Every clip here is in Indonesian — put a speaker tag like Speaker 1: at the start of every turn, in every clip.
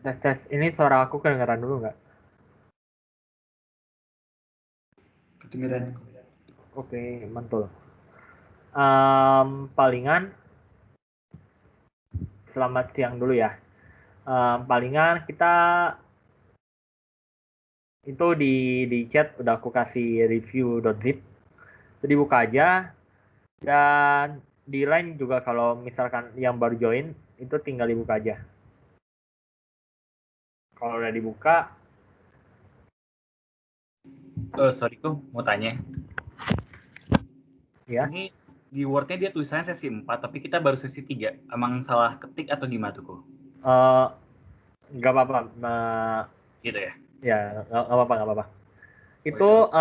Speaker 1: Tes. Ini suara aku kedengeran dulu nggak?
Speaker 2: Kedengeran.
Speaker 1: Oke, mantul. Palingan, selamat siang dulu ya. Palingan kita itu di chat udah aku kasih review.zip. Itu dibuka aja. Dan di line juga kalau misalkan yang baru join, itu tinggal dibuka aja. Kalau udah dibuka,
Speaker 3: Sorry kok, mau tanya.
Speaker 1: ya.
Speaker 3: Ini di Word-nya dia tulisannya sesi 4, tapi kita baru sesi 3. Emang salah ketik atau gimana tuh kok?
Speaker 1: Nggak apa-apa.
Speaker 3: Gitu ya?
Speaker 1: Ya, nggak apa-apa. Itu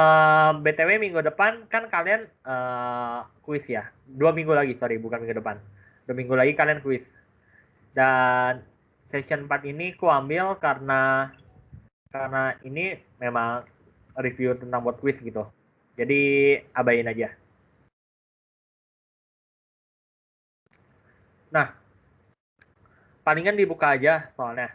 Speaker 1: BTW minggu depan kan kalian kuis ya. 2 minggu lagi, sorry, bukan minggu depan. 2 minggu lagi kalian kuis. Dan session 4 ini ku ambil karena ini memang review tentang buat quiz gitu. Jadi abain aja. Nah, palingan dibuka aja soalnya.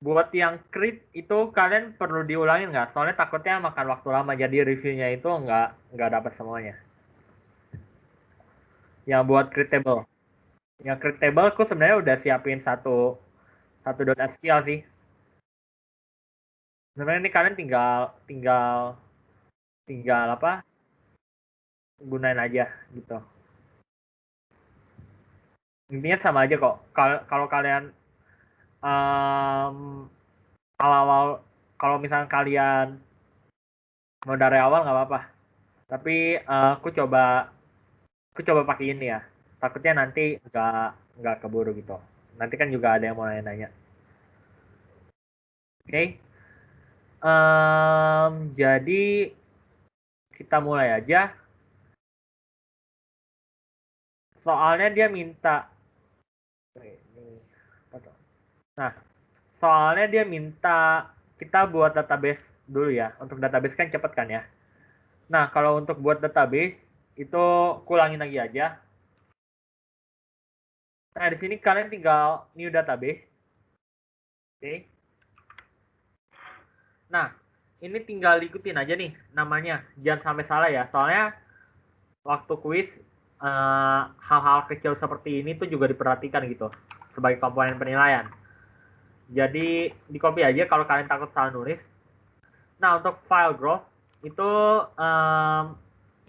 Speaker 1: Buat yang crit itu kalian perlu diulangin nggak? Soalnya takutnya makan waktu lama, jadi reviewnya itu nggak dapat semuanya. Yang buat critable. Yang critable aku sebenarnya udah siapin satu .sql sih. Sebenarnya ini kalian tinggal apa? Gunain aja gitu. Intinya sama aja kok. Kalau kalian awal-awal, kalau misalnya kalian mau dari awal nggak apa-apa. Tapi aku coba pakai ini ya. Takutnya nanti nggak keburu gitu. Nanti kan juga ada yang mau nanya-nanya. Oke. Okay? Jadi kita mulai aja. Soalnya dia minta. Nah, soalnya dia minta kita buat database dulu ya. Untuk database kan cepet kan ya. Nah, kalau untuk buat database itu kulangin lagi aja. Nah, di sini kalian tinggal new database. Oke. Okay. Nah, ini tinggal ikutin aja nih namanya. Jangan sampai salah ya. Soalnya waktu kuis hal-hal kecil seperti ini tuh juga diperhatikan gitu sebagai komponen penilaian. Jadi di copy aja kalau kalian takut salah nulis. Nah, untuk file growth itu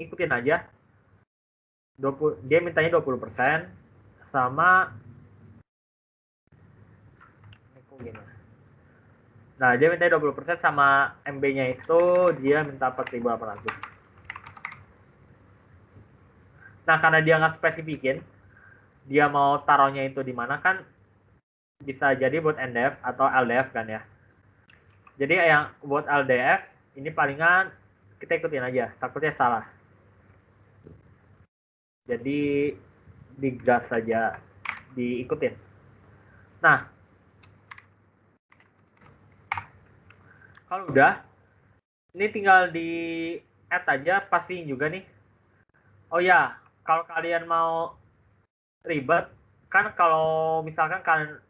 Speaker 1: ikutin aja. Dia mintanya 20% sama Nah, dia minta 20% sama MB-nya itu dia minta 4.800. Nah, karena dia nggak spesifikin, dia mau taruhnya itu di mana kan bisa jadi buat NDF atau LDF kan ya. Jadi yang buat LDF ini palingan kita ikutin aja, takutnya salah. Jadi digas saja, diikutin. Nah, kalau udah, ini tinggal di add aja, pastiin juga nih. Oh ya, kalau kalian mau ribet, kan kalau misalkan kalian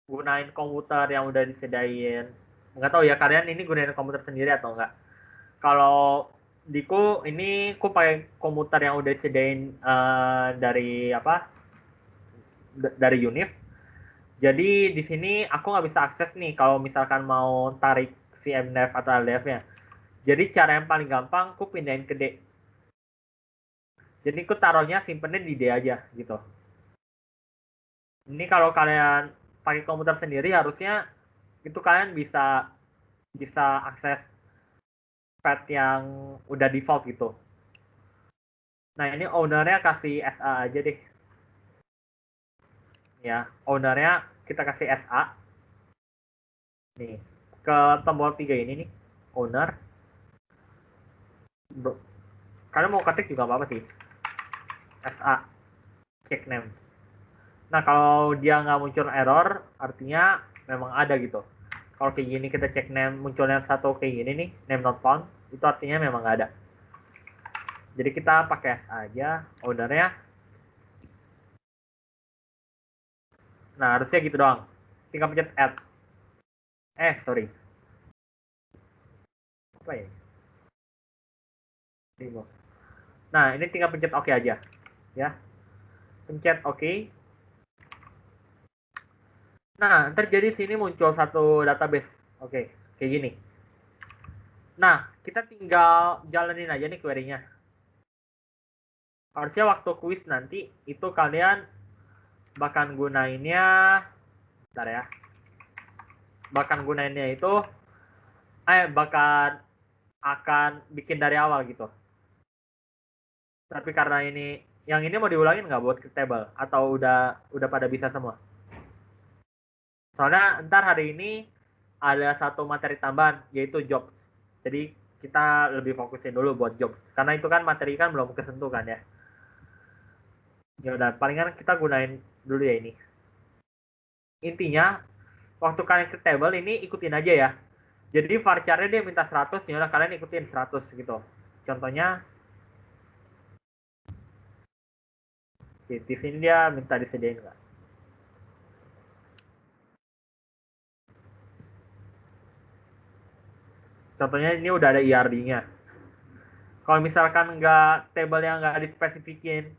Speaker 1: gunain komputer yang udah disediain, nggak tahu ya kalian ini gunain komputer sendiri atau enggak. Kalau diku ini ku pakai komputer yang udah disediain dari apa? Dari Unif. Jadi di sini aku nggak bisa akses nih kalau misalkan mau tarik si MDF atau LDF-nya. Jadi cara yang paling gampang ku pindahin ke D. Jadi ku taruhnya simpennya di D aja gitu. Ini kalau kalian pakai komputer sendiri harusnya itu kalian bisa akses pad yang udah default gitu. Nah, ini ownernya kasih SA aja deh. Ya, ownernya kita kasih SA. Nih, ke tombol 3 ini nih, owner. Kalian mau ketik juga apa-apa sih. SA, check names. Nah, kalau dia nggak muncul error, artinya memang ada gitu. Kalau kayak gini kita cek name, munculnya satu kayak gini nih, name not found, itu artinya memang nggak ada. Jadi kita pakai S aja, ownernya. Nah, harusnya gitu doang. Tinggal pencet add. Sorry. Apa ya? Nah, ini tinggal pencet OK aja. Ya. Pencet OK. Nah, ntar jadi sini muncul satu database. Oke, kayak gini. Nah, kita tinggal jalanin aja nih query-nya. Harusnya waktu kuis nanti, itu kalian bakal gunainnya, bentar ya. Bakal gunainnya itu, bakal akan bikin dari awal gitu. Tapi karena ini, yang ini mau diulangin nggak buat table? Atau udah pada bisa semua? Soalnya ntar hari ini ada satu materi tambahan, yaitu jobs. Jadi kita lebih fokusin dulu buat jobs. Karena itu kan materi kan belum kesentuh kan ya. Ya udah, palingan kita gunain dulu ya ini. Intinya, waktu kalian ke table ini ikutin aja ya. Jadi varchar-nya dia minta 100, ya udah kalian ikutin 100 gitu. Contohnya, di sini dia minta disediain nggak? Contohnya ini udah ada IRD-nya. Kalau misalkan nggak table yang nggak dispesifikin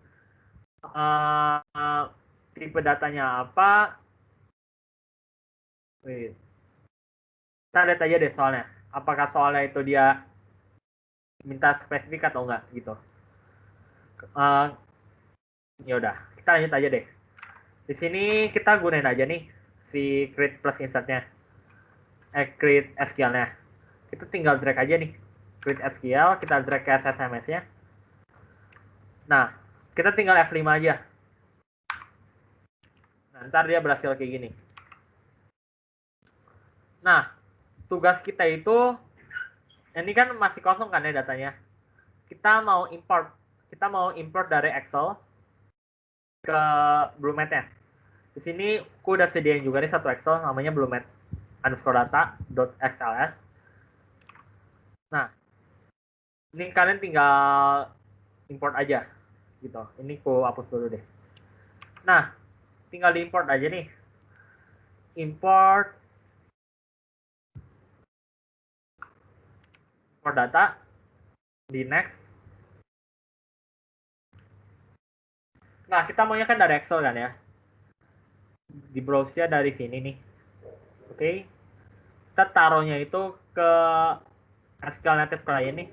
Speaker 1: tipe datanya apa, kita lihat aja deh soalnya. Apakah soalnya itu dia minta spesifik atau enggak gitu. Ya udah, kita lanjut aja deh. Di sini kita gunain aja nih si create plus insertnya, create SQL-nya. Kita tinggal drag aja nih, create SQL, kita drag ke SSMS-nya. Nah, kita tinggal F5 aja. Nah, ntar dia berhasil kayak gini. Nah, tugas kita itu, ini kan masih kosong kan ya datanya. Kita mau import dari Excel ke Bluemat-nya. Di sini aku udah sediain juga nih satu Excel namanya bluemat_data.xls. Nah, ini kalian tinggal import aja gitu. Ini aku hapus dulu deh. Nah, tinggal diimport aja nih. Import data di next. Nah, kita maunya kan dari Excel kan ya. Di browse-nya dari sini nih. Oke. Kita taruhnya itu ke SQL Native Client nih.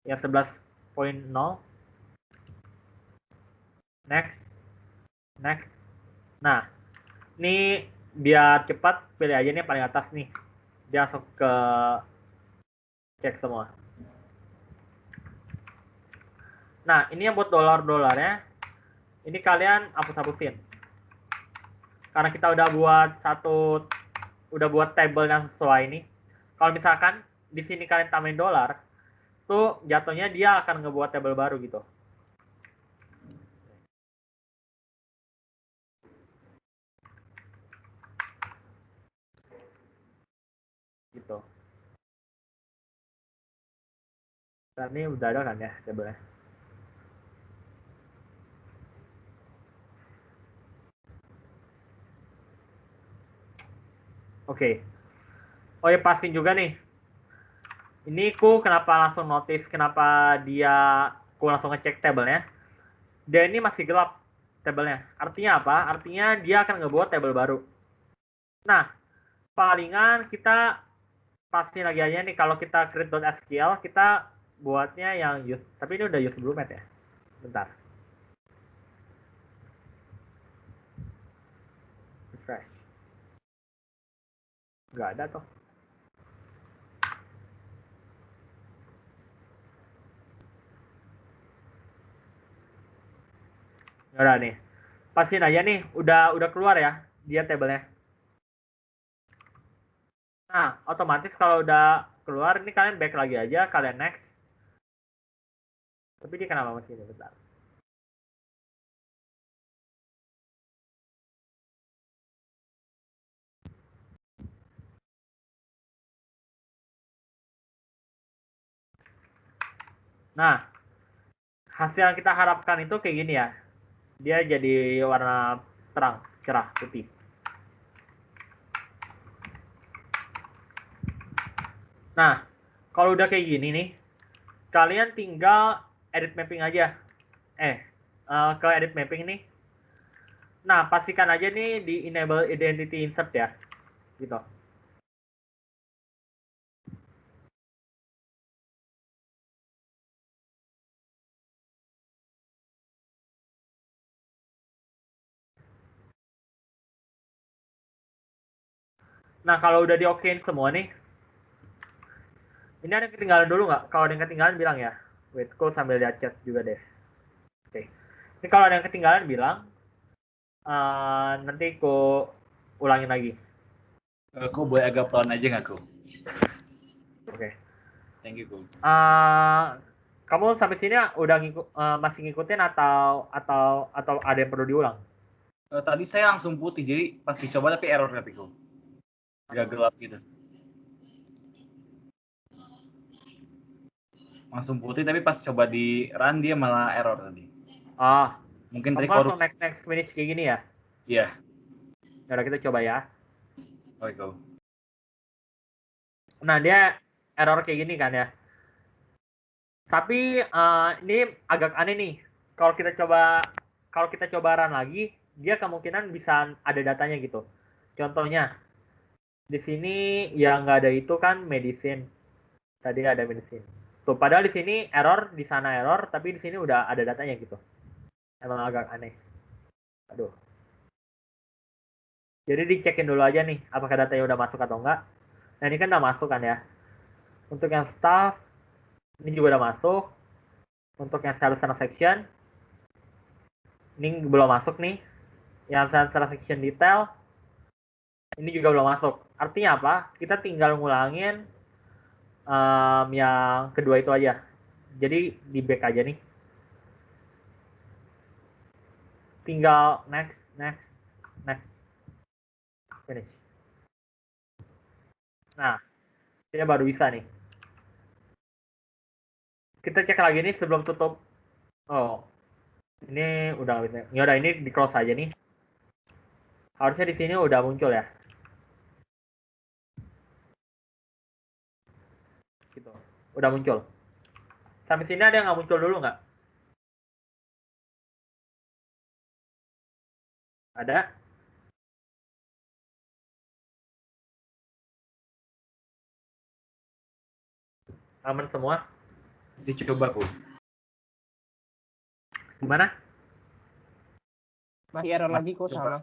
Speaker 1: Yang 11.0. Next. Next. Nah, ini biar cepat pilih aja nih paling atas nih. Dia masuk ke cek semua. Nah, ini yang buat dolar-dolarnya. Ini kalian hapus-hapusin. Karena kita udah buat table yang sesuai ini. Kalau misalkan di sini kalian tambahin dolar, tuh jatuhnya dia akan ngebuat table baru gitu. Gitu. Dan ini udah ada kan ya table-nya. Oke. Oh ya, pasin juga nih. Ini ku kenapa langsung notice kenapa ku langsung ngecek tabelnya. Dan ini masih gelap tabelnya. Artinya apa? Artinya dia akan ngebuat table baru. Nah, palingan kita pasti lagi aja nih kalau kita create.sql kita buatnya yang use. Tapi ini udah use Bluemat ya. Bentar. Refresh. Nggak ada tuh. Udah nih. Pastiin aja nih, udah keluar ya dia tabelnya. Nah, otomatis kalau udah keluar, ini kalian back lagi aja, kalian next. Tapi dia kenapa masih ini? Bentar. Nah, hasil yang kita harapkan itu kayak gini ya. Dia jadi warna terang, cerah, putih. Nah, kalau udah kayak gini nih, kalian tinggal edit mapping aja. Ke edit mapping nih. Nah, pastikan aja nih di enable identity insert ya. Gitu. Nah, kalau udah di-okein semua nih, ini ada yang ketinggalan dulu nggak? Kalau ada yang ketinggalan bilang ya. Wait, kok sambil lihat chat juga deh. Oke. Ini kalau ada yang ketinggalan bilang, nanti ku ulangin lagi.
Speaker 3: Kok boleh agak pelan aja nggak, Ko?
Speaker 1: Oke.
Speaker 3: Thank you, Ko.
Speaker 1: Kamu sampai sini udah masih ngikutin atau ada yang perlu diulang?
Speaker 3: Tadi saya langsung putih, jadi pas dicoba tapi error tapi, Ko. Agak gelap gitu. Langsung putih tapi pas coba di run dia malah error tadi. Mungkin tadi
Speaker 1: kamu langsung next finish kayak gini ya?
Speaker 3: Iya.
Speaker 1: Yaudah kita coba ya.
Speaker 3: Oke, Ko.
Speaker 1: Nah, dia error kayak gini kan ya. Tapi ini agak aneh nih. Kalau kita coba run lagi, dia kemungkinan bisa ada datanya gitu. Contohnya, di sini yang nggak ada itu kan medicine. Tadi ada medicine. Tuh, padahal di sini error, di sana error, tapi di sini udah ada datanya gitu. Emang agak aneh. Aduh. Jadi dicekin dulu aja nih, apakah datanya udah masuk atau enggak. Nah, ini kan udah masuk kan ya. Untuk yang staff, ini juga udah masuk. Untuk yang sales transaction, ini belum masuk nih. Yang sales transaction detail, ini juga belum masuk. Artinya apa? Kita tinggal ngulangin yang kedua itu aja. Jadi di back aja nih. Tinggal next, finish. Nah, dia baru bisa nih. Kita cek lagi nih sebelum tutup. Oh, ini udah nggak bisa. Ya udah, ini di close aja nih. Harusnya di sini udah muncul ya. Gitu. Udah muncul. Sampai sini ada yang nggak muncul dulu nggak? Ada? Aman semua?
Speaker 3: Masih coba, Ko.
Speaker 1: Gimana?
Speaker 4: Masih error lagi kok sama.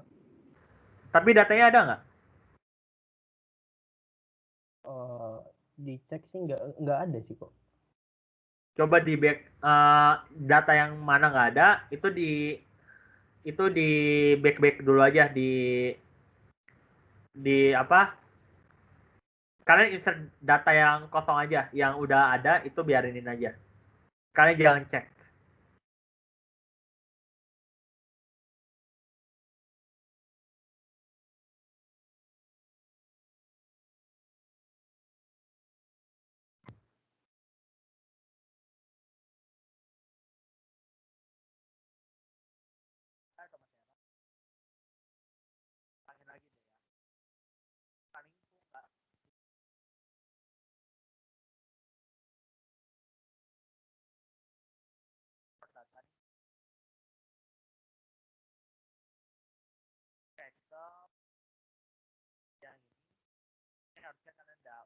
Speaker 1: Tapi datanya ada nggak?
Speaker 4: Dicek sih nggak ada sih kok.
Speaker 1: Coba di back data yang mana nggak ada itu di back dulu aja di apa? Kalian insert data yang kosong aja, yang udah ada itu biarinin aja. Kalian jangan cek. Harusnya kalian udah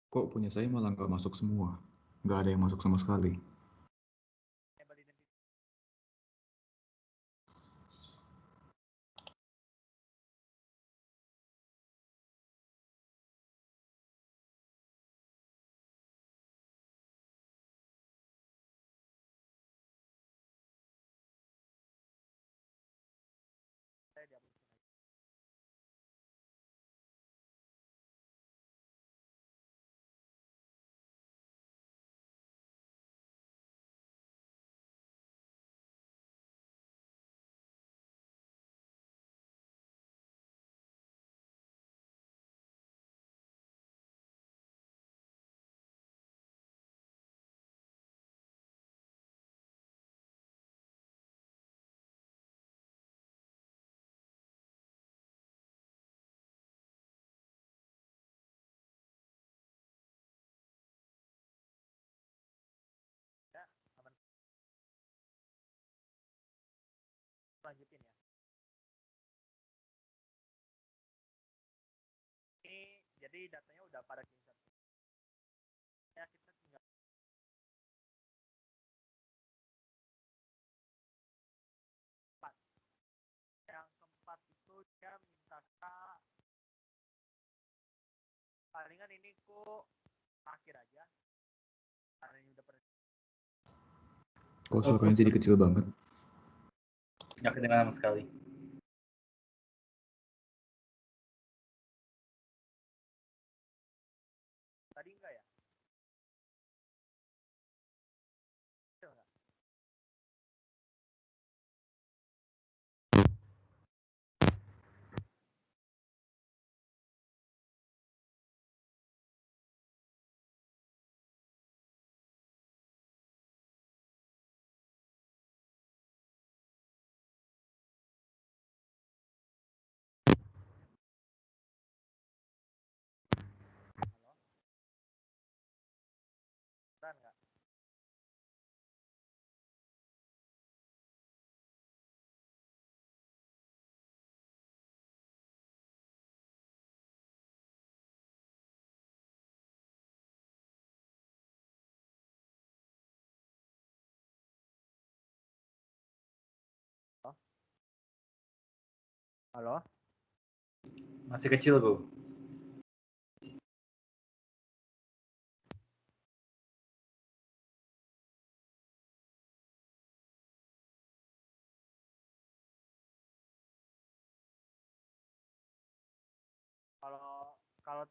Speaker 2: Kok punya saya malah nggak masuk semua? Nggak ada yang masuk sama sekali.
Speaker 1: Jadi datanya udah pada insert. Ya kita tinggal empat. Yang keempat itu dia minta palingan ini akhir aja. Karena ini udah pernah.
Speaker 2: Kok suaranya jadi kecil banget?
Speaker 3: Nggak kedengaran sama sekali.
Speaker 1: Tadi enggak ya? Kecil enggak? Halo? Enggak? Halo?
Speaker 3: Masih kecil kok.
Speaker 1: Kalau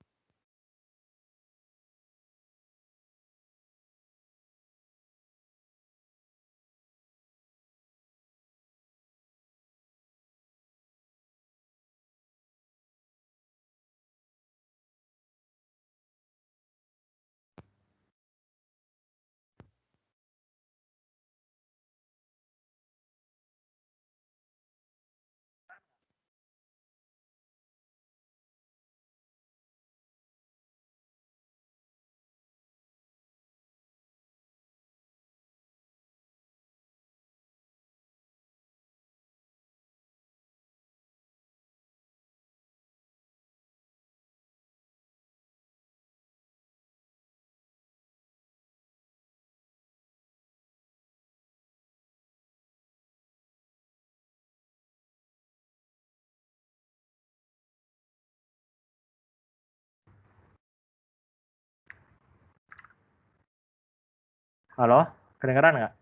Speaker 1: halo, kedengeran nggak?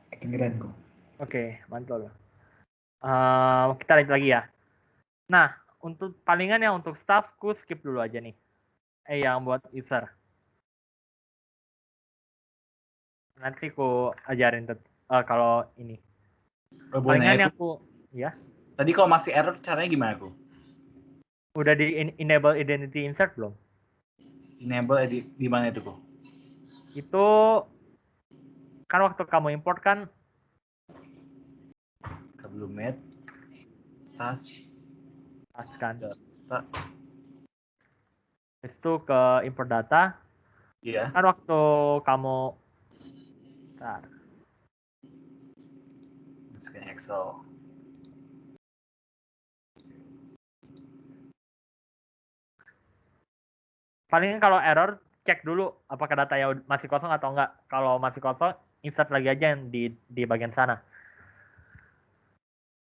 Speaker 2: Kedengeran kok.
Speaker 1: Oke, mantul. Kita lanjut lagi ya. Nah, untuk palingan yang untuk staff, ku skip dulu aja nih. Yang buat user. Nanti ku ajarin kalau ini. Palingan yang ya.
Speaker 3: Tadi kalau masih error caranya gimana kok?
Speaker 1: Udah di enable identity insert belum?
Speaker 3: Enable di mana itu kok?
Speaker 1: Itu kan waktu kamu import kan
Speaker 3: Belum met. Tas
Speaker 1: kan.
Speaker 3: data.
Speaker 1: Itu ke import data.
Speaker 3: Iya.
Speaker 1: Kan waktu kamu
Speaker 3: Masukin Excel.
Speaker 1: paling kalau error cek dulu apakah datanya masih kosong atau enggak. Kalau masih kosong, insert lagi aja yang di bagian sana.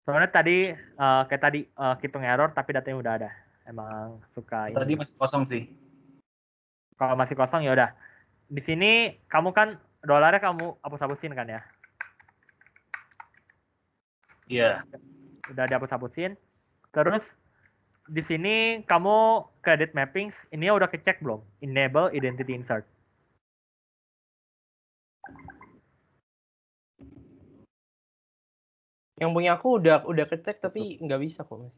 Speaker 1: Soalnya tadi kayak tadi hitung error tapi datanya udah ada. Emang suka ini.
Speaker 3: Tadi masih kosong sih.
Speaker 1: Kalau masih kosong ya udah. Di sini kamu kan dolarnya kamu hapus-hapusin kan ya?
Speaker 3: Iya.
Speaker 1: Udah dihapus-hapusin. Terus di sini kamu credit mappings ini udah kecek belum? Enable identity insert.
Speaker 4: Yang punya aku udah kecek tapi nggak bisa kok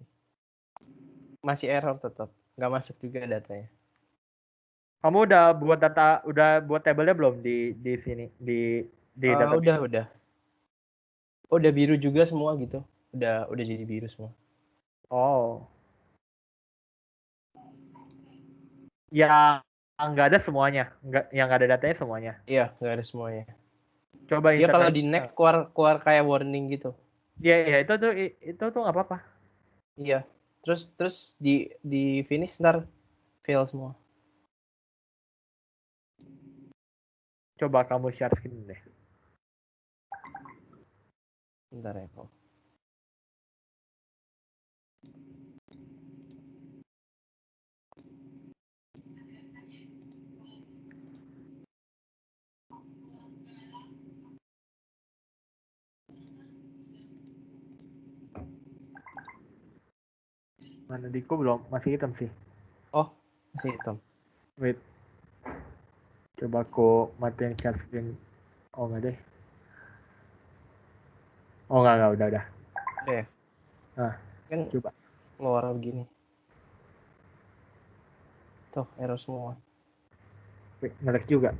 Speaker 4: masih error tetap, nggak masuk juga datanya.
Speaker 1: Kamu udah buat tabelnya belum di sini di data?
Speaker 4: Udah biru juga semua gitu. Udah jadi biru semua.
Speaker 1: Oh. Yang nggak ada semuanya, yang nggak ada datanya semuanya.
Speaker 4: Iya, nggak ada semuanya.
Speaker 1: Coba
Speaker 4: dia kalau di next keluar kayak warning gitu.
Speaker 1: Iya itu tuh nggak apa-apa.
Speaker 4: Iya. Terus di finish ntar Fail semua.
Speaker 1: Coba kamu share screen deh.
Speaker 4: Bentar ya kok.
Speaker 1: Mana Diko belum, masih hitam sih.
Speaker 4: Oh, masih hitam.
Speaker 1: Wait. Coba aku matiin share screen. Oh enggak deh. Oh enggak, udah.
Speaker 4: Udah ya?
Speaker 1: Nah,
Speaker 4: Kan
Speaker 1: coba.
Speaker 4: keluar begini. Tuh, error semua.
Speaker 1: Wait, nge-lag juga.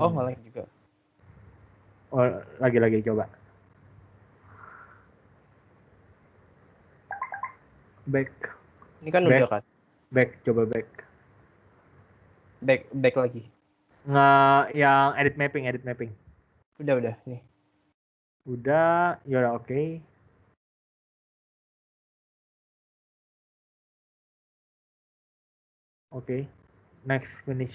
Speaker 4: Oh, malah juga.
Speaker 1: Oh, lagi coba. Back,
Speaker 4: Ini kan
Speaker 1: Back.
Speaker 4: udah kan?
Speaker 1: coba back.
Speaker 4: Back lagi.
Speaker 1: Yang edit mapping.
Speaker 4: Udah nih.
Speaker 1: Udah, ya udah oke. Oke. Next, finish.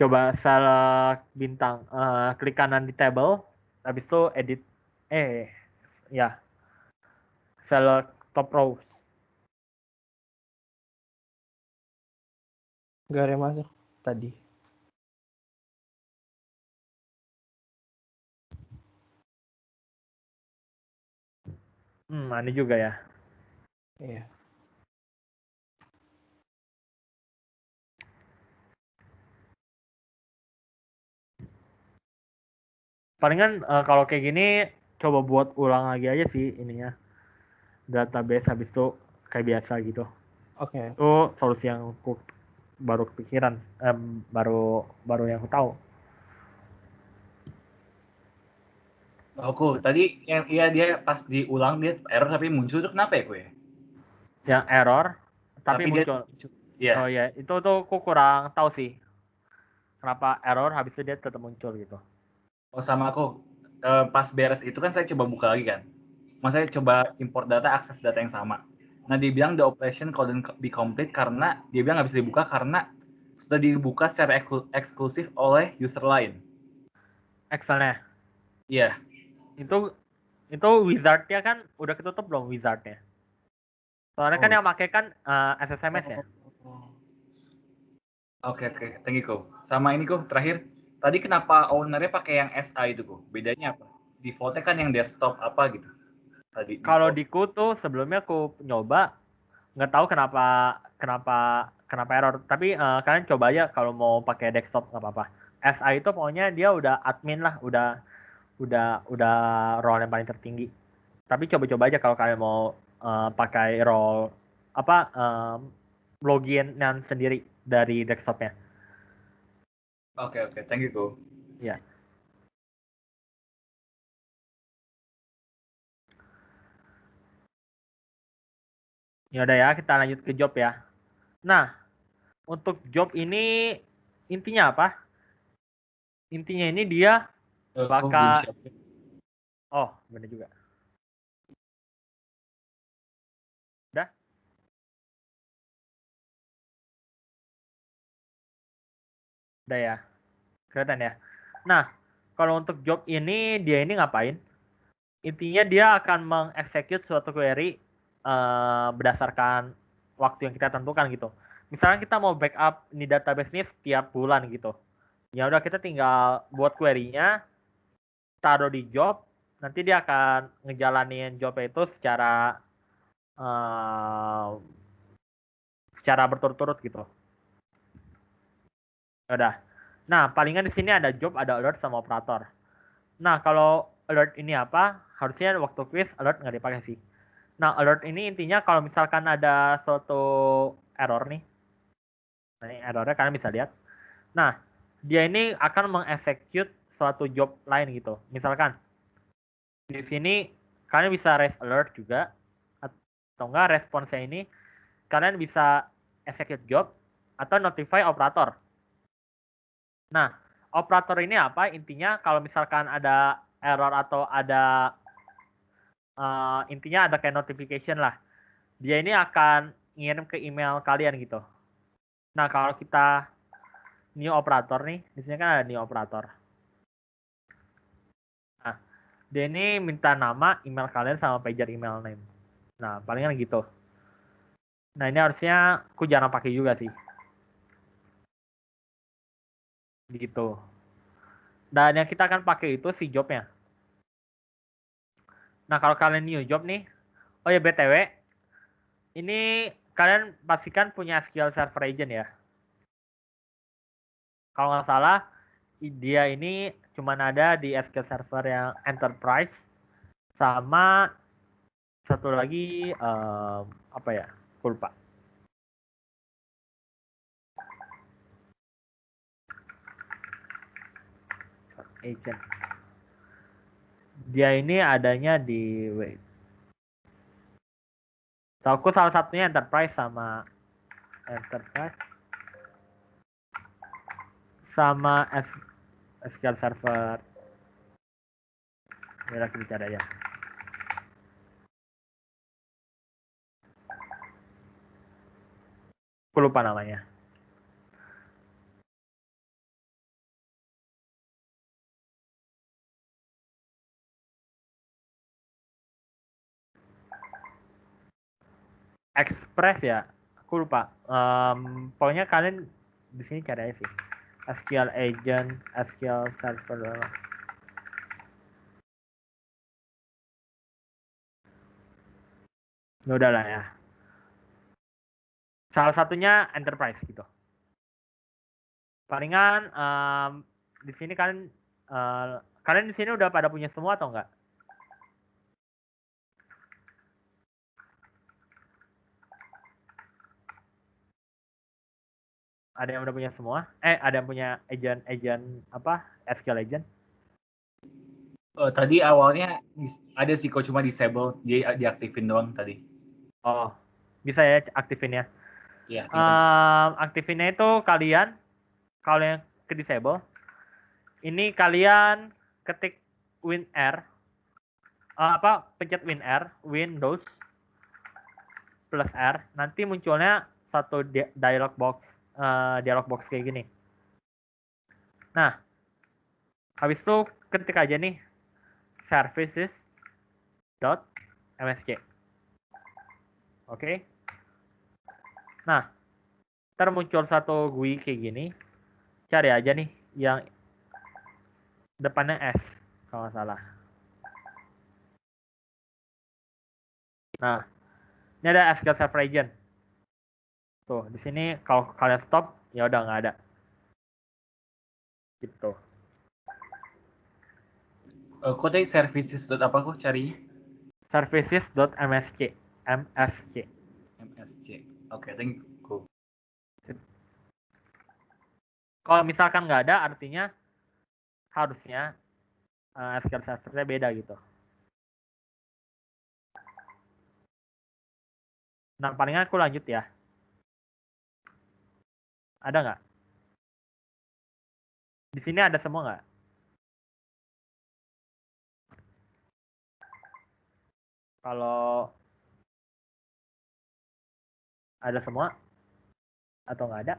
Speaker 1: Coba select bintang, klik kanan di table, habis itu edit, ya, select top rows.
Speaker 4: Gak ada yang masuk tadi.
Speaker 1: Aneh juga ya.
Speaker 4: Iya.
Speaker 1: Palingan kalau kayak gini coba buat ulang lagi aja sih ininya, database, habis itu kayak biasa gitu.
Speaker 4: Oke.
Speaker 1: Itu solusi yang aku baru kepikiran, baru yang aku tahu.
Speaker 3: Aku tadi yang iya dia pas diulang dia error tapi muncul itu kenapa ya, ya?
Speaker 1: Yang error tapi muncul.
Speaker 3: Iya.
Speaker 1: Oh ya, itu tuh aku kurang tahu sih kenapa error habis itu dia tetap muncul gitu.
Speaker 3: Oh sama aku. Pas beres itu kan saya coba buka lagi kan. Saya coba import data, akses data yang sama. Nah, dia bilang the operation couldn't be complete karena dia bilang nggak bisa dibuka karena sudah dibuka secara eksklusif oleh user lain.
Speaker 1: Excelnya.
Speaker 3: Iya.
Speaker 1: Itu wizardnya kan udah ketutup belum wizardnya? Soalnya kan yang pakai kan SSMS ya.
Speaker 3: Oke, thank you, Ko. Sama ini, Ko, terakhir. Tadi kenapa ownernya pakai yang SA itu, Ko? Bedanya apa? Defaultnya kan yang desktop apa gitu? Tadi.
Speaker 1: Kalau di tuh sebelumnya aku nyoba, nggak tahu kenapa error. Tapi kalian coba aja kalau mau pakai desktop nggak apa-apa. SA itu pokoknya dia udah admin lah, udah role yang paling tertinggi. Tapi coba-coba aja kalau kalian mau pakai role login yang sendiri dari desktopnya.
Speaker 3: Oke, thank you, Ko.
Speaker 1: Ya. Ya udah ya, kita lanjut ke job ya. Nah, untuk job ini intinya apa? Intinya ini dia bakal oh, bener juga. Udah? Udah ya. Kelihatan ya. Nah, kalau untuk job ini dia ini ngapain? Intinya dia akan mengeksekut suatu query berdasarkan waktu yang kita tentukan gitu. Misalnya kita mau backup ini database ini setiap bulan gitu. Ya udah kita tinggal buat query-nya, taruh di job, nanti dia akan ngejalanin job itu secara berturut-turut gitu. Ya udah. Nah, palingan di sini ada job, ada alert sama operator. Nah, kalau alert ini apa? Harusnya waktu quiz alert nggak dipakai sih. Nah, alert ini intinya kalau misalkan ada suatu error nih. Nah, ini errornya kalian bisa lihat. Nah, dia ini akan mengexecute suatu job lain gitu. Misalkan di sini kalian bisa raise alert juga, atau enggak responsnya ini kalian bisa execute job atau notify operator. Nah, operator ini apa? Intinya kalau misalkan ada error atau ada intinya ada kayak notification lah. Dia ini akan ngirim ke email kalian gitu. Nah, kalau kita new operator nih, di sini kan ada new operator. Nah, dia ini minta nama, email kalian sama pager email name. Nah, palingan gitu. Nah, ini harusnya aku jarang pakai juga sih. Gitu. Dan yang kita akan pakai itu si jobnya. Nah, kalau kalian new job nih, oh ya BTW, ini kalian pastikan punya SQL Server Agent ya. Kalau nggak salah, dia ini cuma ada di SQL Server yang Enterprise sama satu lagi apa ya? Aku lupa. Agent. Dia ini adanya di wait. Tahu salah satunya Enterprise sama SQL Server. Ini lagi bicara ya. Aku lupa namanya. Express ya, aku lupa. Pokoknya kalian di sini cari aja sih. SQL Agent, SQL Server. Ya udah lah ya. Salah satunya Enterprise gitu. Palingan di sini kalian di sini udah pada punya semua atau enggak? Ada yang udah punya semua? Ada yang punya agent apa? SQL agent?
Speaker 3: Tadi awalnya ada sih kok, cuma disable, dia diaktifin doang tadi.
Speaker 1: Oh, bisa ya aktifin ya.
Speaker 3: Iya,
Speaker 1: Aktifinnya itu kalian kalau yang ke disable, ini kalian ketik WinR, pencet WinR, Windows plus R, nanti munculnya satu dialog box kayak gini. Nah, habis itu ketik aja nih services.msc. Oke. Nah, termuncul satu GUI kayak gini. Cari aja nih yang depannya S kalau nggak salah. Nah, ini ada SQL Server Agent. Tuh, di sini kalau kalian stop, ya udah nggak ada. Gitu.
Speaker 3: Kok tadi services apa kok cari?
Speaker 1: Services.msc.
Speaker 3: MSC. Oke, thank you.
Speaker 1: Kalau misalkan nggak ada, artinya harusnya SQL Server-nya beda gitu. Nah, palingan aku lanjut ya. Ada nggak? Di sini ada semua nggak? Kalau ada semua atau nggak ada?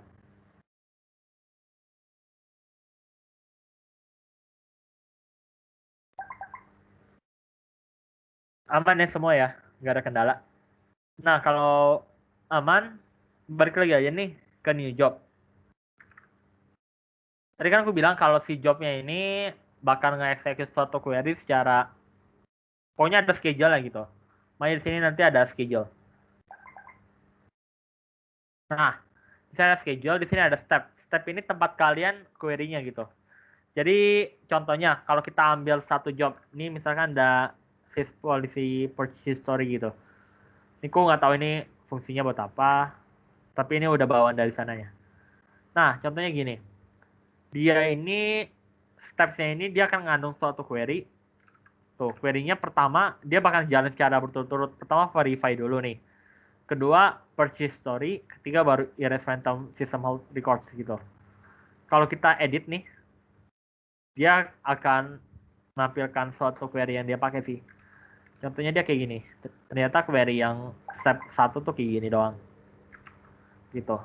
Speaker 1: Aman ya semua ya, nggak ada kendala. Nah, kalau aman, balik lagi aja nih ke new job. Tadi kan aku bilang kalau si jobnya ini bakal nge-execute suatu query secara, pokoknya ada schedule lah gitu. Makanya di sini nanti ada schedule. Nah, di sini ada schedule, di sini ada step. Step ini tempat kalian query-nya gitu. Jadi contohnya kalau kita ambil satu job, ini misalkan ada policy purchase history gitu. Ini aku nggak tahu ini fungsinya buat apa, tapi ini udah bawaan dari sananya. Nah, contohnya gini. Dia ini stepsnya ini dia akan ngandung suatu query. Tuh, query-nya pertama dia bakal jalan secara berturut-turut. Pertama verify dulu nih. Kedua purchase story, ketiga baru erase phantom system hold records gitu. Kalau kita edit nih, dia akan menampilkan suatu query yang dia pakai sih. Contohnya dia kayak gini. Ternyata query yang step 1 tuh kayak gini doang. Gitu.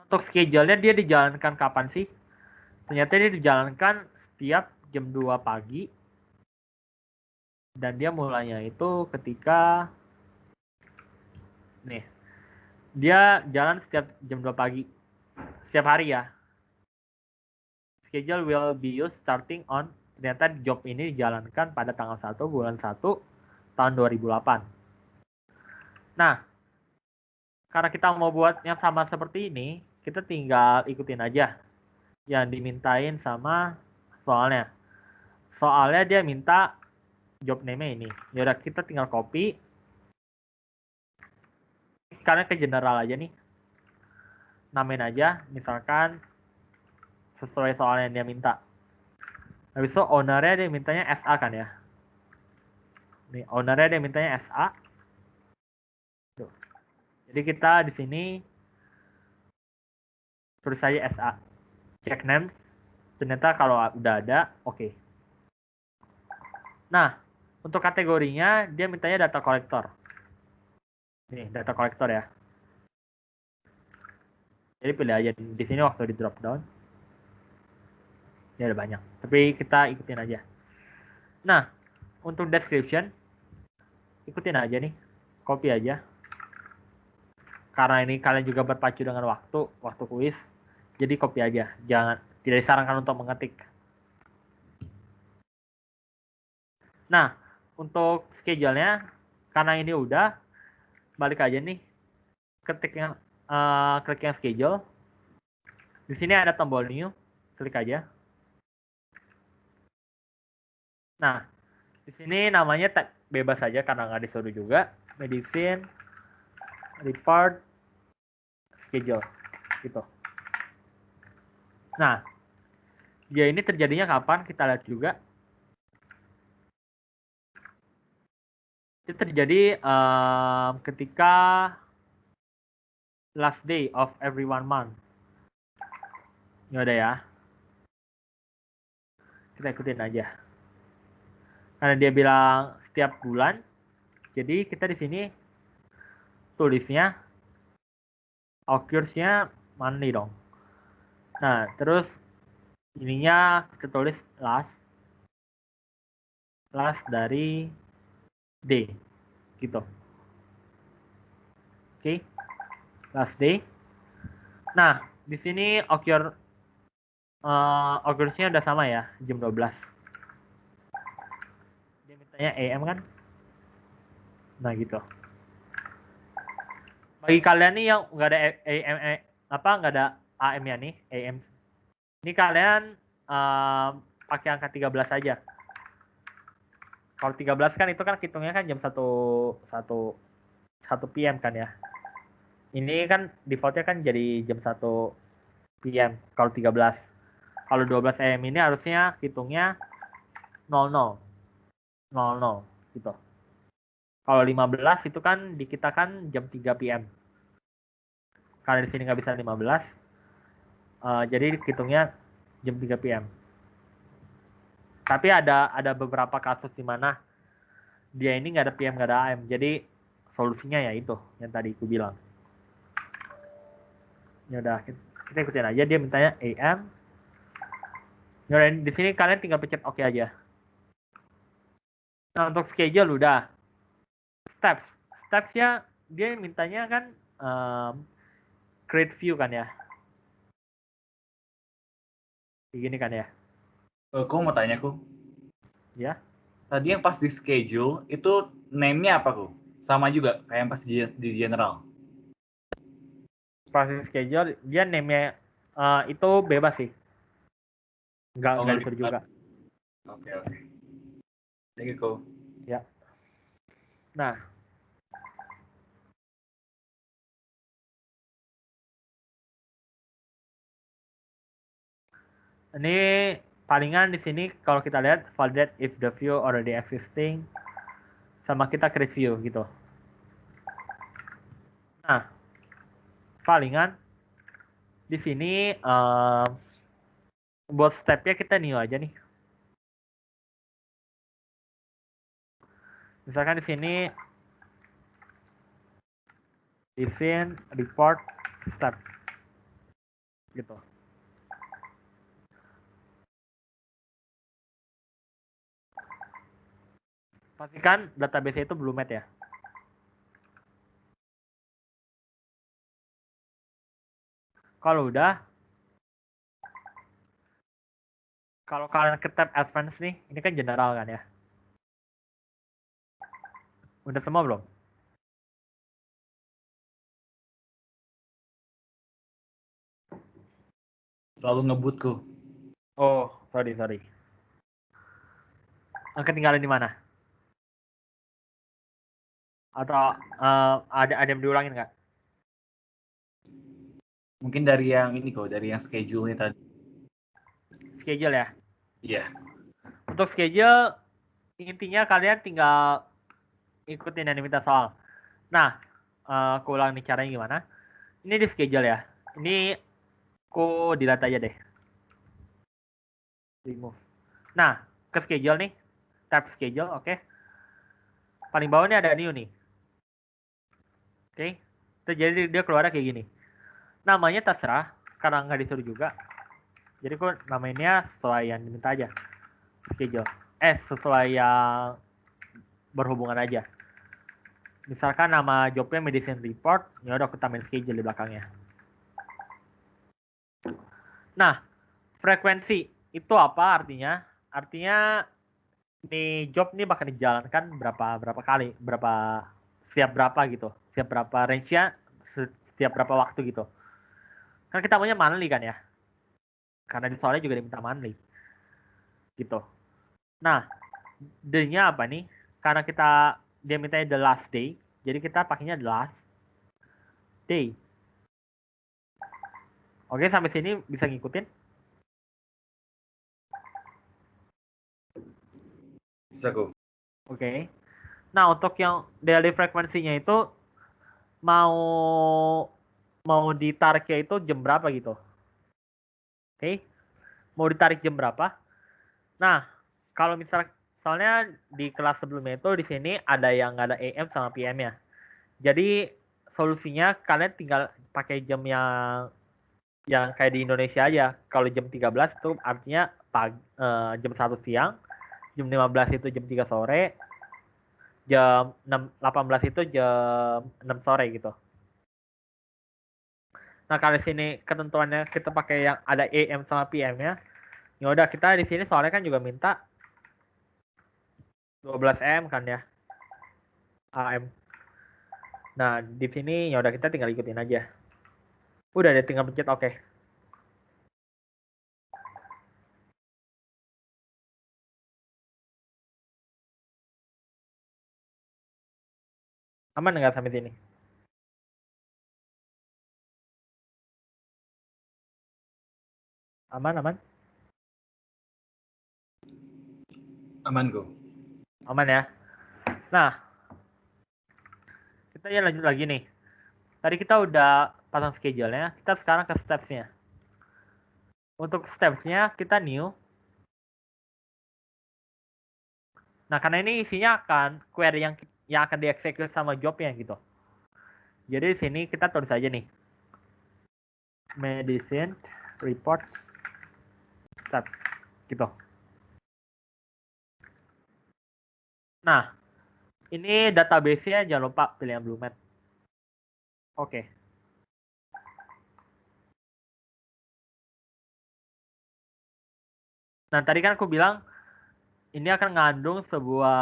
Speaker 1: Untuk schedule-nya dia dijalankan kapan sih? Ternyata dia dijalankan setiap jam 2 pagi. Dan dia mulainya itu ketika nih. Dia jalan setiap jam 2 pagi. Setiap hari ya. Schedule will be used starting on, ternyata job ini dijalankan pada tanggal 1 bulan 1 tahun 2008. Nah, karena kita mau buat yang sama seperti ini, kita tinggal ikutin aja yang dimintain sama soalnya. Soalnya dia minta job name ini. Yaudah, kita tinggal copy. Karena ke general aja nih. Namain aja, misalkan sesuai soal yang dia minta. Habis itu ownernya dia mintanya SA kan ya. Nih, ownernya dia mintanya SA. Tuh. Jadi kita di sini tulis saja SA. Check names. Ternyata kalau udah ada, oke. Nah, untuk kategorinya dia mintanya data collector. Ini data collector ya. Jadi pilih aja di sini waktu di drop down. Ini ada banyak. Tapi kita ikutin aja. Nah, untuk description ikutin aja nih. Copy aja. Karena ini kalian juga berpacu dengan waktu kuis. Jadi copy aja. Tidak disarankan untuk mengetik. Nah, untuk schedule-nya karena ini udah balik aja nih. Klik yang schedule. Di sini ada tombol new, klik aja. Nah, di sini namanya bebas saja karena nggak disuruh juga. Medicine, report, schedule, gitu. Nah, dia ini terjadinya kapan? Kita lihat juga. Itu terjadi ketika last day of every 1 month. Ini udah ya. Kita ikutin aja. Karena dia bilang setiap bulan, jadi kita di sini tulisnya occurs-nya monthly dong. Nah, terus ininya kita tulis last dari day gitu. Oke. Last day. Nah, di sini occurs-nya udah sama ya, jam 12. Dia mintanya AM kan? Nah, gitu. Bagi kalian nih yang nggak ada AM nggak ada AM-nya nih, AM. Ini kalian pakai angka 13 aja. Kalau 13 kan itu kan hitungnya kan jam 1 PM kan ya. Ini kan defaultnya kan jadi jam 1 PM kalau 13. Kalau 12 AM ini harusnya hitungnya 00 gitu. Kalau 15 itu kan di kita kan jam 3 PM. Karena di sini nggak bisa 15, jadi hitungnya jam 3 PM. Tapi ada beberapa kasus di mana dia ini nggak ada PM nggak ada AM. Jadi solusinya ya itu yang tadi aku bilang. Ya udah kita ikutin aja, dia mintanya AM. Ya di sini kalian tinggal pencet oke aja. Nah, untuk schedule udah. Steps-nya dia mintanya kan create view kan ya. Begini kan ya.
Speaker 3: Aku mau tanya, Ku.
Speaker 1: Ya.
Speaker 3: Tadi yang pas di schedule, itu name-nya apa, Ku? Sama juga kayak yang pas di general.
Speaker 1: Pas schedule, dia name-nya itu bebas sih. Nggak disuruh juga.
Speaker 3: Oke. Thank you, Ku.
Speaker 1: Ya. Nah. Ini palingan di sini kalau kita lihat validate if the view already existing, sama kita create view gitu. Nah, palingan di sini buat stepnya kita new aja nih. Misalkan di sini define report step gitu. Pastikan database itu Bluemate ya. Kalau udah, kalau kalian ke tab advance nih, ini kan general kan ya. Udah semua belum?
Speaker 3: Lalu ngebutku.
Speaker 1: Oh, sorry. Ketinggalan di mana? Atau ada yang diulangin nggak?
Speaker 3: Mungkin dari yang ini kok, dari yang schedule nih tadi.
Speaker 1: Schedule ya.
Speaker 3: Iya.
Speaker 1: Untuk schedule intinya kalian tinggal ikutin yang diminta soal. Nah, aku ulang nih caranya gimana. Ini di schedule ya. Ini aku delete aja deh. Remove. Nah, ke schedule nih. Tab schedule, oke. Paling bawah ini ada new nih. Oke. Jadi dia keluar kayak gini. Namanya terserah, karena nggak disuruh juga. Jadi aku namanya sesuai yang diminta aja. Schedule. Sesuai yang berhubungan aja. Misalkan nama jobnya medicine report, ya udah aku tambahin schedule di belakangnya. Nah, frekuensi itu apa artinya? Artinya nih job nih bakal dijalankan berapa kali, setiap berapa gitu, setiap berapa range-nya, setiap berapa waktu gitu. Kan kita maunya monthly kan ya, karena di soalnya juga diminta monthly gitu. Nah, D-nya apa nih? Karena dia mintanya the last day, jadi kita pakainya the last day. Oke, sampai sini bisa ngikutin?
Speaker 3: Bisa kok.
Speaker 1: Oke. Nah, untuk yang daily frekuensinya itu mau ditariknya itu jam berapa gitu. Oke. Mau ditarik jam berapa? Nah, kalau soalnya di kelas sebelumnya itu di sini ada yang nggak ada AM sama PM-nya. Jadi solusinya kalian tinggal pakai jam yang kayak di Indonesia aja. Kalau jam 13 itu artinya jam 1 siang, jam 15 itu jam 3 sore, jam 18 itu jam 6 sore gitu. Nah, kalau di sini ketentuannya kita pakai yang ada AM sama PM-nya. Ya udah, kita di sini soalnya kan juga minta 12 AM kan ya. AM. Nah, di sini ya udah kita tinggal ikutin aja. Udah deh, tinggal pencet oke. Aman nggak sampai sini? Aman.
Speaker 3: Aman kok.
Speaker 1: Aman ya. Nah, kita ya lanjut lagi nih. Tadi kita udah pasang schedule-nya, kita sekarang ke steps-nya. Untuk steps-nya kita new. Nah, karena ini isinya akan query yang akan dieksekut sama job-nya gitu. Jadi di sini kita tulis aja nih. Medicine report step gitu. Nah, ini database-nya jangan lupa pilih yang Bluemate. Oke. Nah, tadi kan aku bilang ini akan ngandung sebuah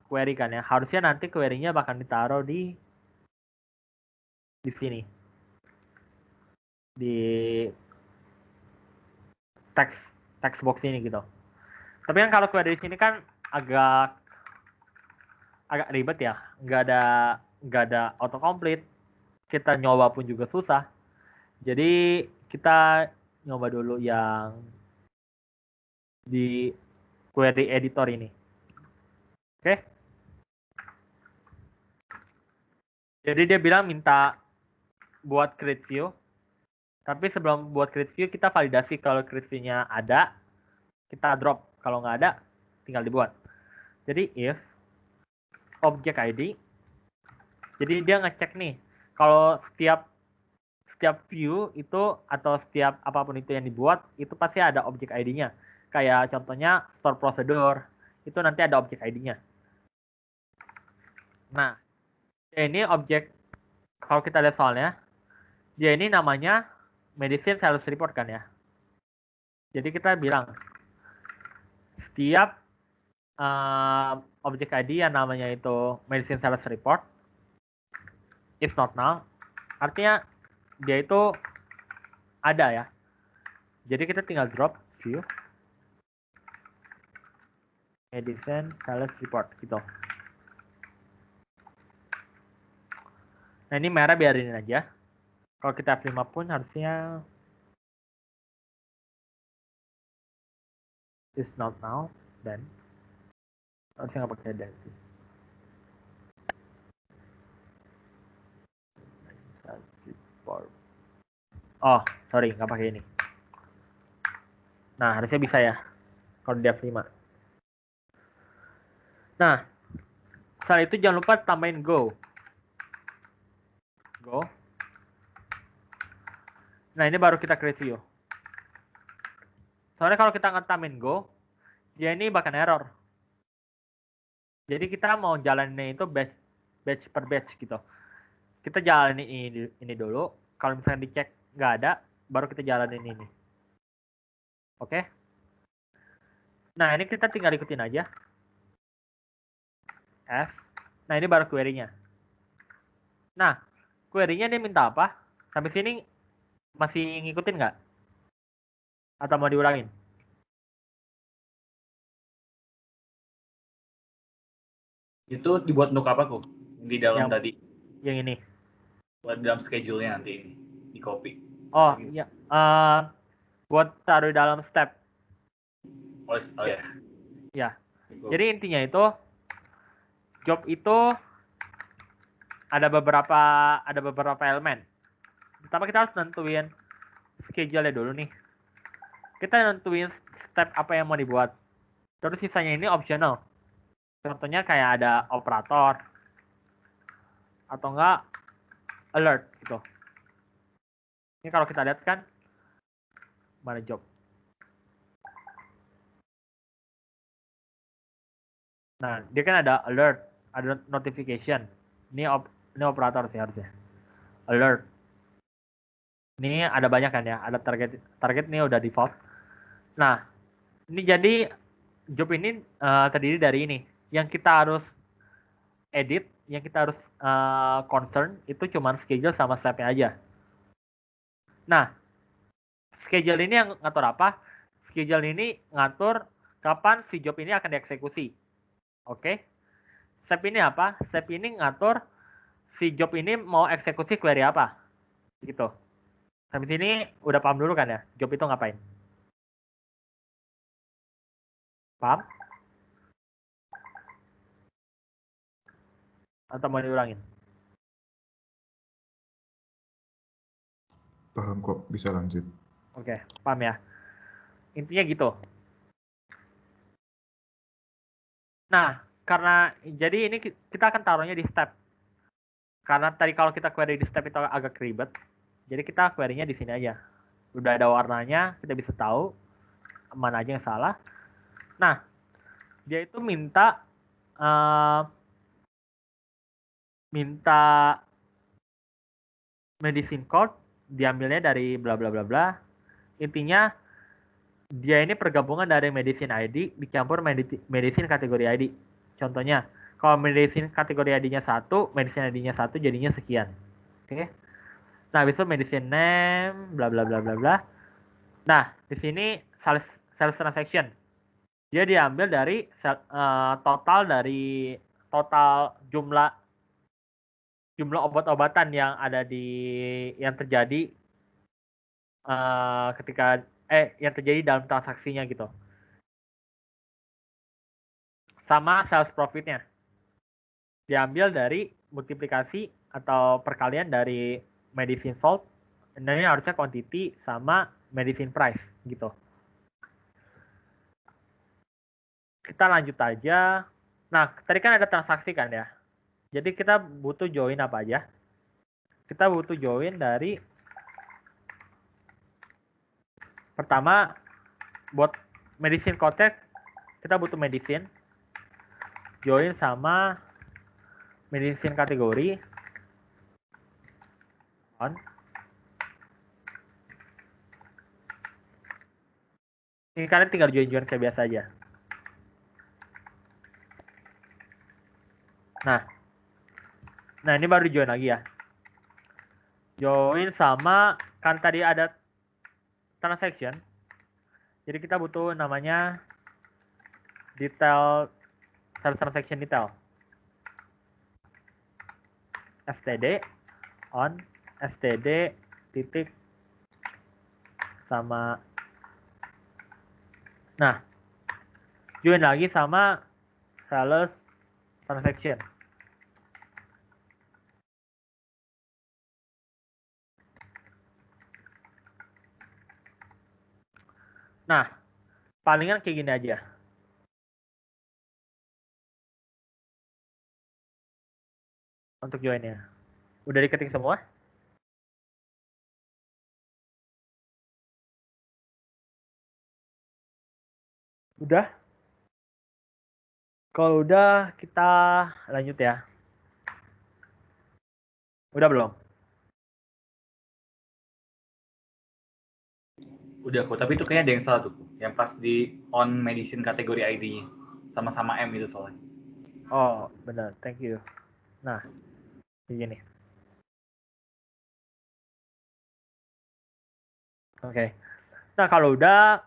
Speaker 1: query kan ya. Harusnya nanti query-nya bakal ditaruh di sini. Di text box ini gitu. Tapi kan kalau query di sini kan agak ribet ya. Nggak ada autocomplete. Kita nyoba pun juga susah. Jadi kita nyoba dulu yang di query editor ini. Oke. Jadi dia bilang minta buat create view. Tapi sebelum buat create view, kita validasi kalau create view-nya ada, kita drop. Kalau nggak ada, tinggal dibuat. Jadi if object ID. Jadi dia ngecek nih kalau setiap view itu atau setiap apapun itu yang dibuat itu pasti ada object ID-nya. Kayak contohnya store procedure itu nanti ada object ID-nya. Nah, ini objek, kalau kita lihat soalnya, dia ini namanya medicine sales report kan ya. Jadi kita bilang setiap objek ID yang namanya itu medicine sales report is not null, artinya dia itu ada ya. Jadi kita tinggal drop view medicine sales report gitu. Nah ini merah biarin aja. Kalau kita F5 pun harusnya is not now, dan harusnya nggak pakai dan. Oh, sorry, nggak pakai ini. Nah, harusnya bisa ya kalau di F5. Nah, setelah itu jangan lupa tambahin go. Go. Nah, ini baru kita create view. Soalnya kalau kita ngetamin go, dia ini bakal error. Jadi kita mau jalanin itu batch per batch gitu. Kita jalanin ini dulu. Kalau misalnya dicek nggak ada, baru kita jalanin ini. Oke? Nah, ini kita tinggal ikutin aja. F. Nah, ini baru query-nya. Nah, query-nya dia minta apa? Sampai sini masih ngikutin nggak? Atau mau diulangin?
Speaker 3: Itu dibuat untuk apa kok? Di dalam tadi.
Speaker 1: Yang ini.
Speaker 3: Buat dalam schedule-nya nanti ini. Di copy.
Speaker 1: Oh, iya. Buat taruh dalam step.
Speaker 3: Oh ya.
Speaker 1: Ya. Jadi intinya itu job itu ada beberapa elemen. Pertama kita harus nentuin schedule-nya dulu nih. Kita nentuin step apa yang mau dibuat. Terus sisanya ini optional. Contohnya kayak ada operator atau enggak alert gitu. Ini kalau kita lihat kan mana job. Nah, dia kan ada alert, ada notification. Ini operator sih harusnya. Alert. Ini ada banyak kan ya, ada target ini udah default. Nah, ini jadi job ini terdiri dari ini. Yang kita harus edit, yang kita harus concern itu cuma schedule sama step-nya aja. Nah, schedule ini yang ngatur apa? Schedule ini ngatur kapan si job ini akan dieksekusi. Oke. Step ini apa? Step ini ngatur si job ini mau eksekusi query apa. Gitu. Sampai sini udah paham dulu kan ya? Job itu ngapain? Paham? Atau mau diulangin?
Speaker 2: Paham kok, bisa lanjut.
Speaker 1: Oke, paham ya? Intinya gitu. Nah, karena jadi ini kita akan taruhnya di step. Karena tadi kalau kita query di step itu agak ribet. Jadi kita query-nya di sini aja. Udah ada warnanya, kita bisa tahu mana aja yang salah. Nah, dia itu minta medicine code, diambilnya dari bla bla bla bla. Intinya dia ini pergabungan dari medicine ID dicampur medicine kategori ID. Contohnya, kalau medicine kategori ID-nya 1, medicine ID-nya 1 jadinya sekian. Oke. Nah, habis itu medicine name bla bla bla bla bla. Nah, di sini sales transaction. Dia diambil dari total jumlah obat-obatan yang ada yang terjadi yang terjadi dalam transaksinya gitu. Sama sales profitnya diambil dari multiplikasi atau perkalian dari medicine sold. Ini harusnya quantity sama medicine price gitu. Kita lanjut aja. Nah, tadi kan ada transaksi kan ya. Jadi kita butuh join apa aja? Kita butuh join dari pertama buat medicine contact kita butuh medicine join sama medicine kategori on. Ini kalian tinggal join kayak biasa aja. Nah ini baru join lagi ya. Join sama kan tadi ada transaction. Jadi kita butuh namanya detail transaction detail. std on std titik sama. Nah, join lagi sama sales transaction. Nah, palingan kayak gini aja. Untuk joinnya. Udah diketik semua? Udah? Kalau udah, kita lanjut ya. Udah belum?
Speaker 3: Udah kok, tapi itu kayaknya ada yang salah tuh. Yang pas di on medicine kategori ID-nya. Sama-sama M itu soalnya.
Speaker 1: Oh, benar. Thank you. Nah, begini. Oke. Nah, kalau udah,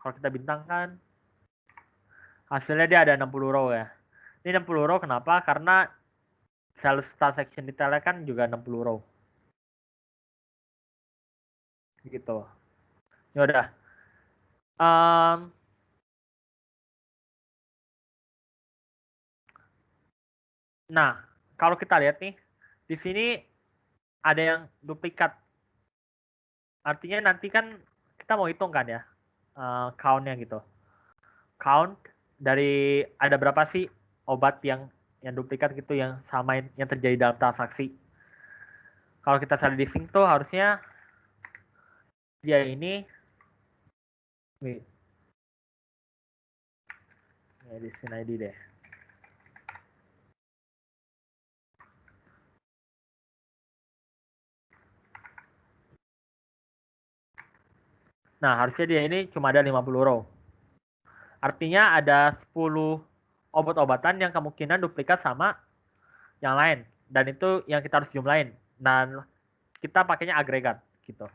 Speaker 1: kalau kita bintangkan, hasilnya dia ada 60 row ya. Ini 60 row kenapa? Karena sales transaction detailnya kan juga 60 row. Gitu. Ya udah. Nah, kalau kita lihat nih, di sini ada yang duplikat. Artinya nanti kan kita mau hitung kan ya, count-nya gitu. Count dari ada berapa sih obat yang duplikat gitu yang sama yang terjadi dalam transaksi. Kalau kita cari di sync tuh harusnya dia ini medicine ID deh. Nah, harusnya dia ini cuma ada 50 row. Artinya ada 10 obat-obatan yang kemungkinan duplikat sama yang lain. Dan itu yang kita harus jumlahin. Dan kita pakainya agregat gitu.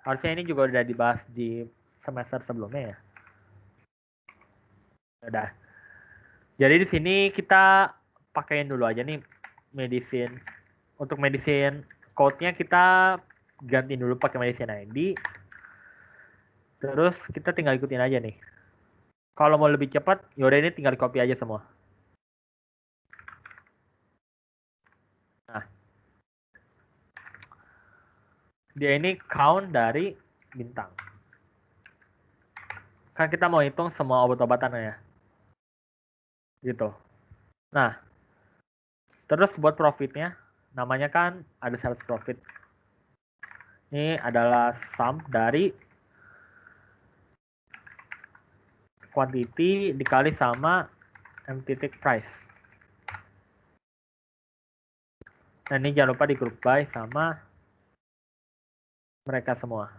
Speaker 1: Harusnya ini juga udah dibahas di semester sebelumnya ya. Udah. Jadi di sini kita pakaiin dulu aja nih medicine. Untuk medicine code-nya kita gantiin dulu pakai medicine ID. Terus kita tinggal ikutin aja nih. Kalau mau lebih cepat, yaudah ini tinggal copy aja semua. Nah, dia ini count dari bintang. Kan kita mau hitung semua obat-obatannya ya. Gitu. Nah, terus buat profitnya, namanya kan ada sales profit. Ini adalah sum dari quantity dikali sama M titik price. Nah ini jangan lupa di group by sama mereka semua.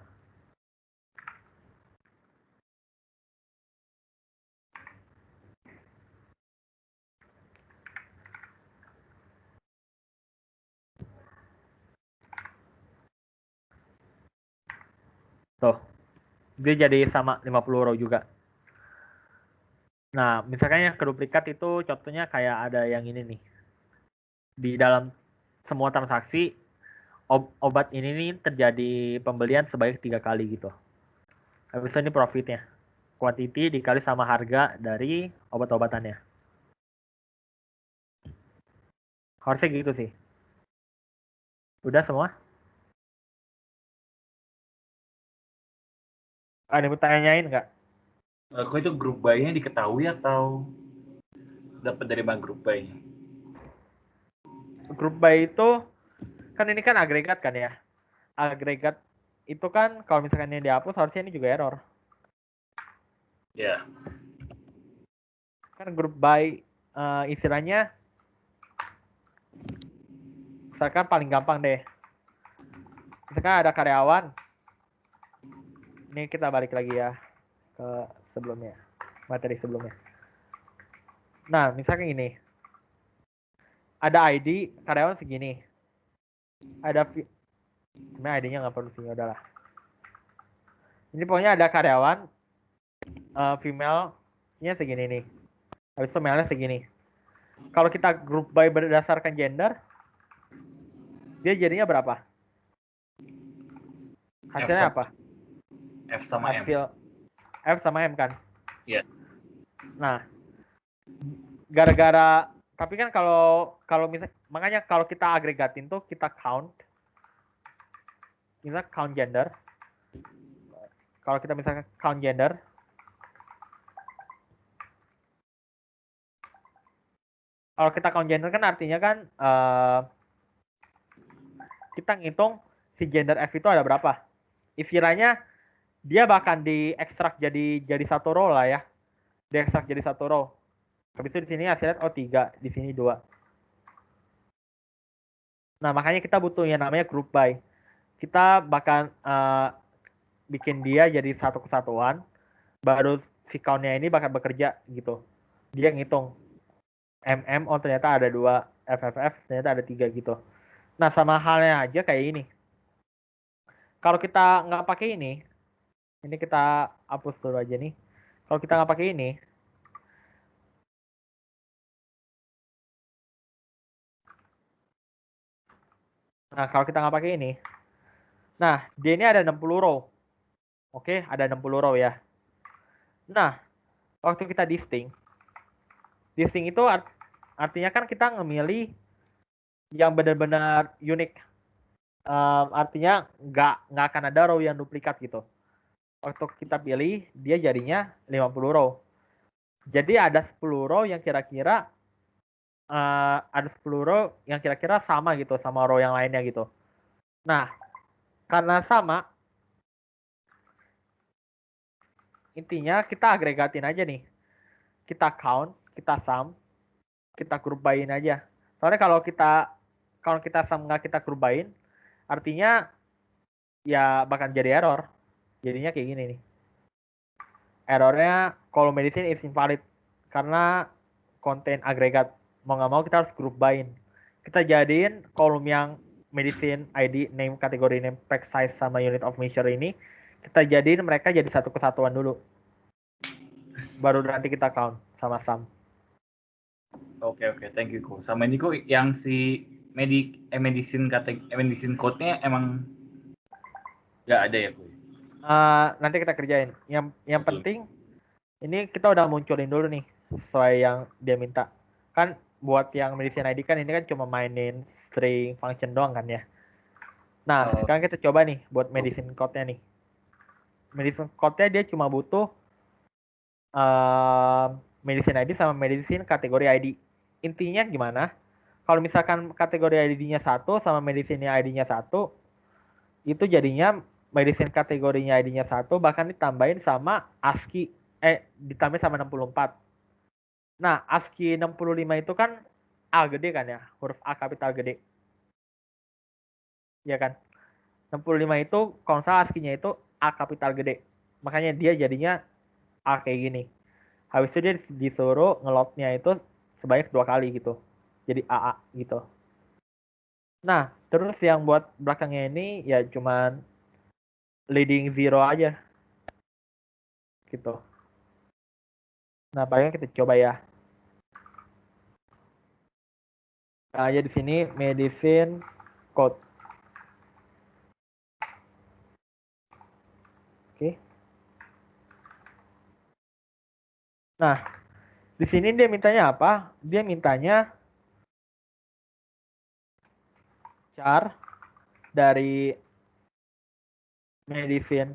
Speaker 1: Tuh, dia jadi sama 50 row juga. Nah, misalkan yang keduplikat itu contohnya kayak ada yang ini nih. Di dalam semua transaksi, obat ini nih terjadi pembelian sebanyak 3 kali gitu. Habis itu ini profitnya. Quantity dikali sama harga dari obat-obatannya. Harusnya gitu sih. Udah semua? Ada yang mau tanyain nggak?
Speaker 3: Kok itu grup by-nya diketahui atau dapat dari mana grup by-nya?
Speaker 1: Grup by itu kan ini kan agregat kan ya. Agregat itu kan kalau misalkan ini dihapus harusnya ini juga error.
Speaker 3: Ya.
Speaker 1: Kan grup by istilahnya misalkan paling gampang deh. Misalkan ada karyawan. Ini kita balik lagi ya ke sebelumnya. Materi sebelumnya. Nah, misalkan ini. Ada ID karyawan segini. Ada sebenarnya ID-nya nggak perlu sih, udahlah. Ini pokoknya ada karyawan female-nya segini nih. Habis itu male-nya segini. Kalau kita group by berdasarkan gender, dia jadinya berapa? Hasilnya apa?
Speaker 3: F sama M.
Speaker 1: Hasil F sama M kan?
Speaker 3: Iya.
Speaker 1: Nah, gara-gara tapi kan kalau makanya kalau kita agregatin tuh kita count gender. Kalau kita misalkan count gender, kalau kita count gender kan artinya kan kita ngitung si gender F itu ada berapa. Istilahnya dia bahkan diekstrak jadi satu row lah ya. Diekstrak jadi satu row. Habis itu di sini hasilnya 3, di sini 2. Nah, makanya kita butuh yang namanya group by. Kita bahkan bikin dia jadi satu kesatuan, baru si count-nya ini bakal bekerja gitu. Dia ngitung oh ternyata ada 2, FFF ternyata ada 3 gitu. Nah, sama halnya aja kayak ini. Kalau kita nggak pakai ini kita hapus dulu aja nih. Kalau kita nggak pakai ini, nah kalau kita nggak pakai ini, nah dia ini ada 60 row. Oke, ada 60 row ya. Nah, waktu kita distinct itu artinya kan kita ngemilih yang benar-benar unik. Artinya nggak akan ada row yang duplikat gitu. Waktu kita pilih, dia jadinya 50 row. Jadi ada 10 row yang kira-kira sama gitu sama row yang lainnya gitu. Nah, karena sama, intinya kita agregatin aja nih. Kita count, kita sum, kita group by-in aja. Soalnya kalau kita sum nggak kita group by-in, artinya ya bakal jadi error. Jadinya kayak gini nih. Errornya column medicine is invalid karena konten agregat. Mau nggak mau kita harus group by-in. Kita jadiin kolom yang medicine, ID, name, kategori name, pack size, sama unit of measure ini, kita jadiin mereka jadi satu kesatuan dulu. Baru nanti kita count sama sum.
Speaker 3: Oke, thank you Ko. Sama ini Ko yang si medicine code-nya emang nggak ada ya Ko?
Speaker 1: Nanti kita kerjain. Yang penting ini kita udah munculin dulu nih sesuai yang dia minta. Kan buat yang medicine ID kan ini kan cuma mainin string function doang kan ya. Nah, sekarang kita coba nih buat medicine code-nya nih. Medicine code-nya dia cuma butuh medicine ID sama medicine kategori ID. Intinya gimana? Kalau misalkan kategori ID-nya 1 sama medicine ID-nya 1, itu jadinya medicine kategorinya ID-nya 1 bahkan ditambahin sama ASCII ditambahin sama 64. Nah, ASCII 65 itu kan A gede kan ya, huruf A kapital gede. Ya kan? 65 itu kalau salah ASCII-nya itu A kapital gede. Makanya dia jadinya A kayak gini. Habis itu dia disuruh ngelotnya itu sebanyak 2 kali gitu. Jadi AA gitu. Nah, terus yang buat belakangnya ini ya cuman leading zero aja. Gitu. Nah, paling kita coba ya. Nah, ya di sini medicine code. Oke. Nah, di sini dia mintanya apa? Dia mintanya char dari medicine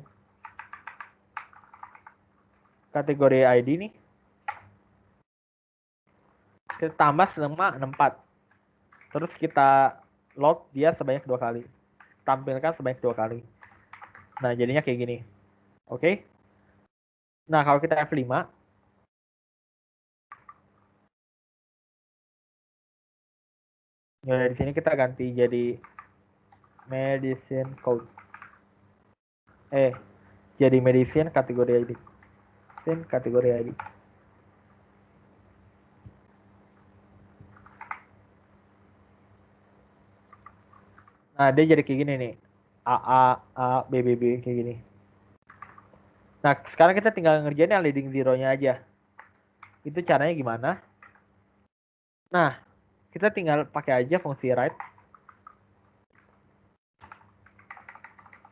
Speaker 1: kategori ID nih.
Speaker 4: kita tambah selama 64. Terus kita load dia sebanyak 2 kali. Tampilkan sebanyak 2 kali. Nah, jadinya kayak gini. Oke. Nah, kalau kita F5, ya di sini kita ganti jadi medicine code. Jadi medicine kategori ID. Medicine kategori ID. Nah, dia jadi kayak gini nih. A, B, kayak gini. Nah, sekarang kita tinggal ngerjain yang leading zero-nya aja. Itu caranya gimana? Nah, kita tinggal pakai aja fungsi write.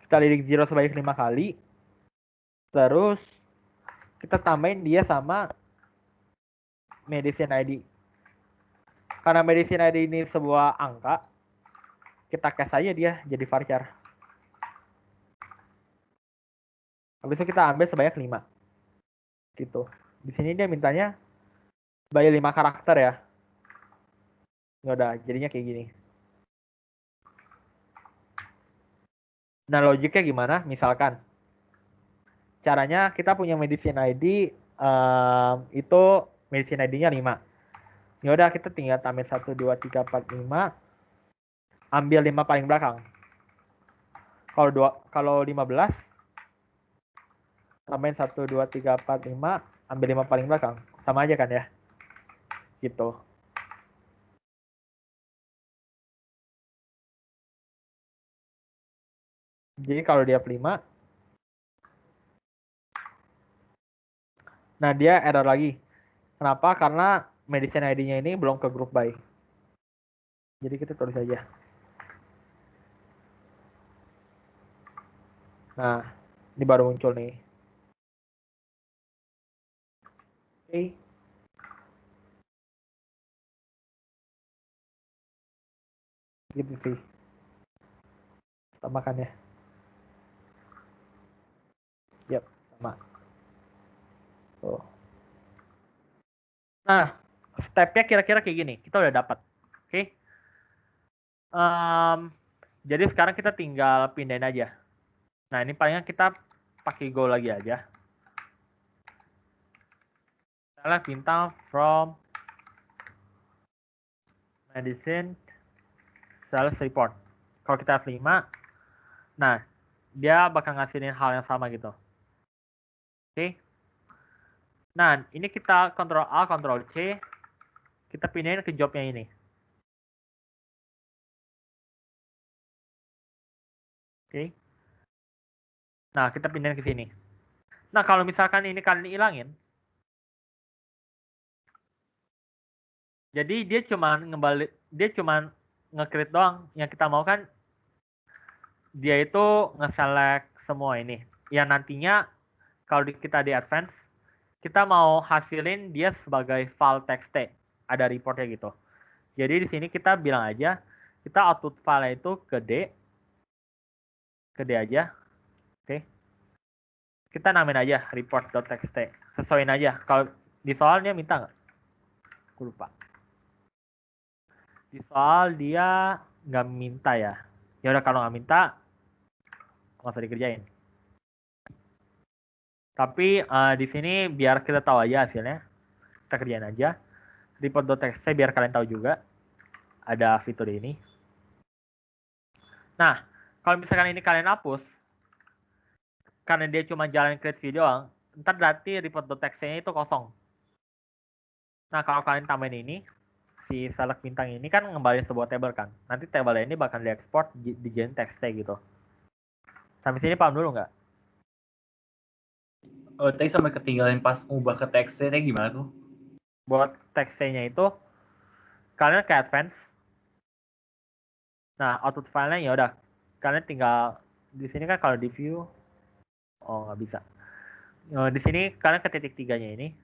Speaker 4: Kita leading zero sebanyak 5 kali. Terus kita tambahin dia sama medicine ID. Karena medicine ID ini sebuah angka, kita cache aja dia jadi varchar. Habis itu kita ambil sebanyak 5. Gitu. Di sini dia mintanya sebanyak 5 karakter ya. Ya udah, jadinya kayak gini. Nah, logiknya gimana? Misalkan caranya kita punya medicine ID itu medicine ID-nya 5. Ya udah, kita tinggal tambahin 1 2 3 4 5. Ambil 5 paling belakang. Kalau 15 tambahin 1 2 3 4 5, ambil 5 paling belakang. Sama aja kan ya? Gitu. Jadi kalau dia 5, nah dia error lagi. Kenapa? Karena medicine ID-nya ini belum ke group by. Jadi kita tulis aja. Nah, ini baru muncul nih. Oke. Gitu sih. Tambahkan ya. Yap, sama. Tuh. Nah, stepnya kira-kira kayak gini. Kita udah dapat. Oke. Jadi sekarang kita tinggal pindahin aja. Nah, ini palingnya kita pakai go lagi aja. Misalnya bintang from medicine sales report. Kalau kita F5, nah, dia bakal ngasihin hal yang sama gitu. Oke. Nah, ini kita Ctrl A, Ctrl C. Kita pindahin ke jobnya ini. Oke. Nah, kita pindahin ke sini. Nah, kalau misalkan ini kalian hilangin, jadi dia cuma nge-create doang. Yang kita mau kan dia itu nge-select semua ini. Yang nantinya kalau kita di advance, kita mau hasilin dia sebagai file txt. Ada reportnya gitu. Jadi di sini kita bilang aja, kita output file itu ke D aja. Oke. Kita namain aja report.txt. Sesuaiin aja. Kalau di soalnya minta nggak? Aku lupa. Di soal dia nggak minta ya. Ya udah, kalau nggak minta nggak usah dikerjain. Tapi di sini biar kita tahu aja hasilnya, kita kerjain aja report.txt biar kalian tahu juga ada fitur ini. Nah, kalau misalkan ini kalian hapus karena dia cuma jalan create video doang, ntar berarti report.txt-nya itu kosong. Nah, kalau kalian tambahin ini, si select bintang ini kan ngembalin sebuah table kan. Nanti table ini bakal diekspor dijadiin txt gitu. Sampai sini paham dulu nggak?
Speaker 3: Oh, tadi sampai ketinggalan pas ubah ke teksnya gimana tuh?
Speaker 1: Buat txt-nya itu kalian ke advance. Nah, output filenya ya udah kalian tinggal di sini kan kalau di view, oh nggak bisa. Di sini kalian ke titik 3-nya ini,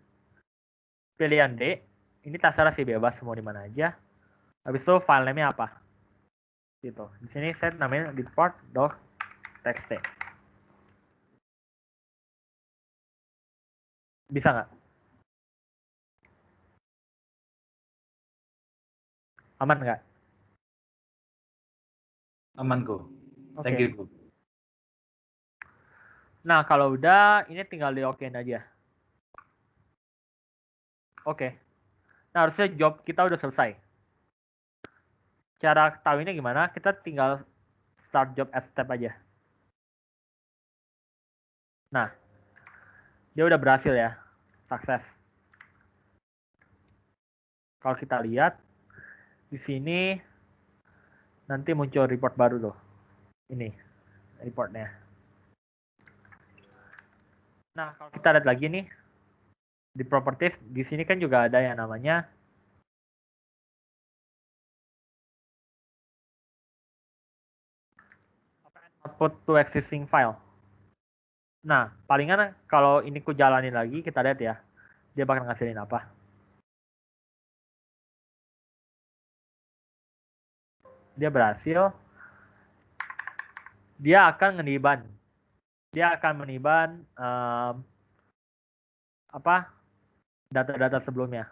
Speaker 1: pilihan D, ini terserah sih, bebas mau di mana aja. Habis itu file name-nya apa? Gitu. Di sini set namanya report.txt. Bisa nggak?
Speaker 4: Aman nggak?
Speaker 3: Aman kok.
Speaker 4: Oke.
Speaker 3: Thank you. Ko.
Speaker 4: Nah, kalau udah, ini tinggal di okein aja. Oke. Nah, harusnya job kita udah selesai. Cara tahuinnya gimana? Kita tinggal start job as step aja. Nah, dia udah berhasil ya. Sukses. Kalau kita lihat, di sini nanti muncul report baru tuh. Ini, reportnya. Nah, kalau kita lihat lagi nih, di properties, di sini kan juga ada yang namanya output to existing file. Nah, palingan kalau ini ku jalanin lagi, kita lihat ya, dia bakal ngasilin apa. Dia berhasil, dia akan meniban. Dia akan meniban apa data-data sebelumnya,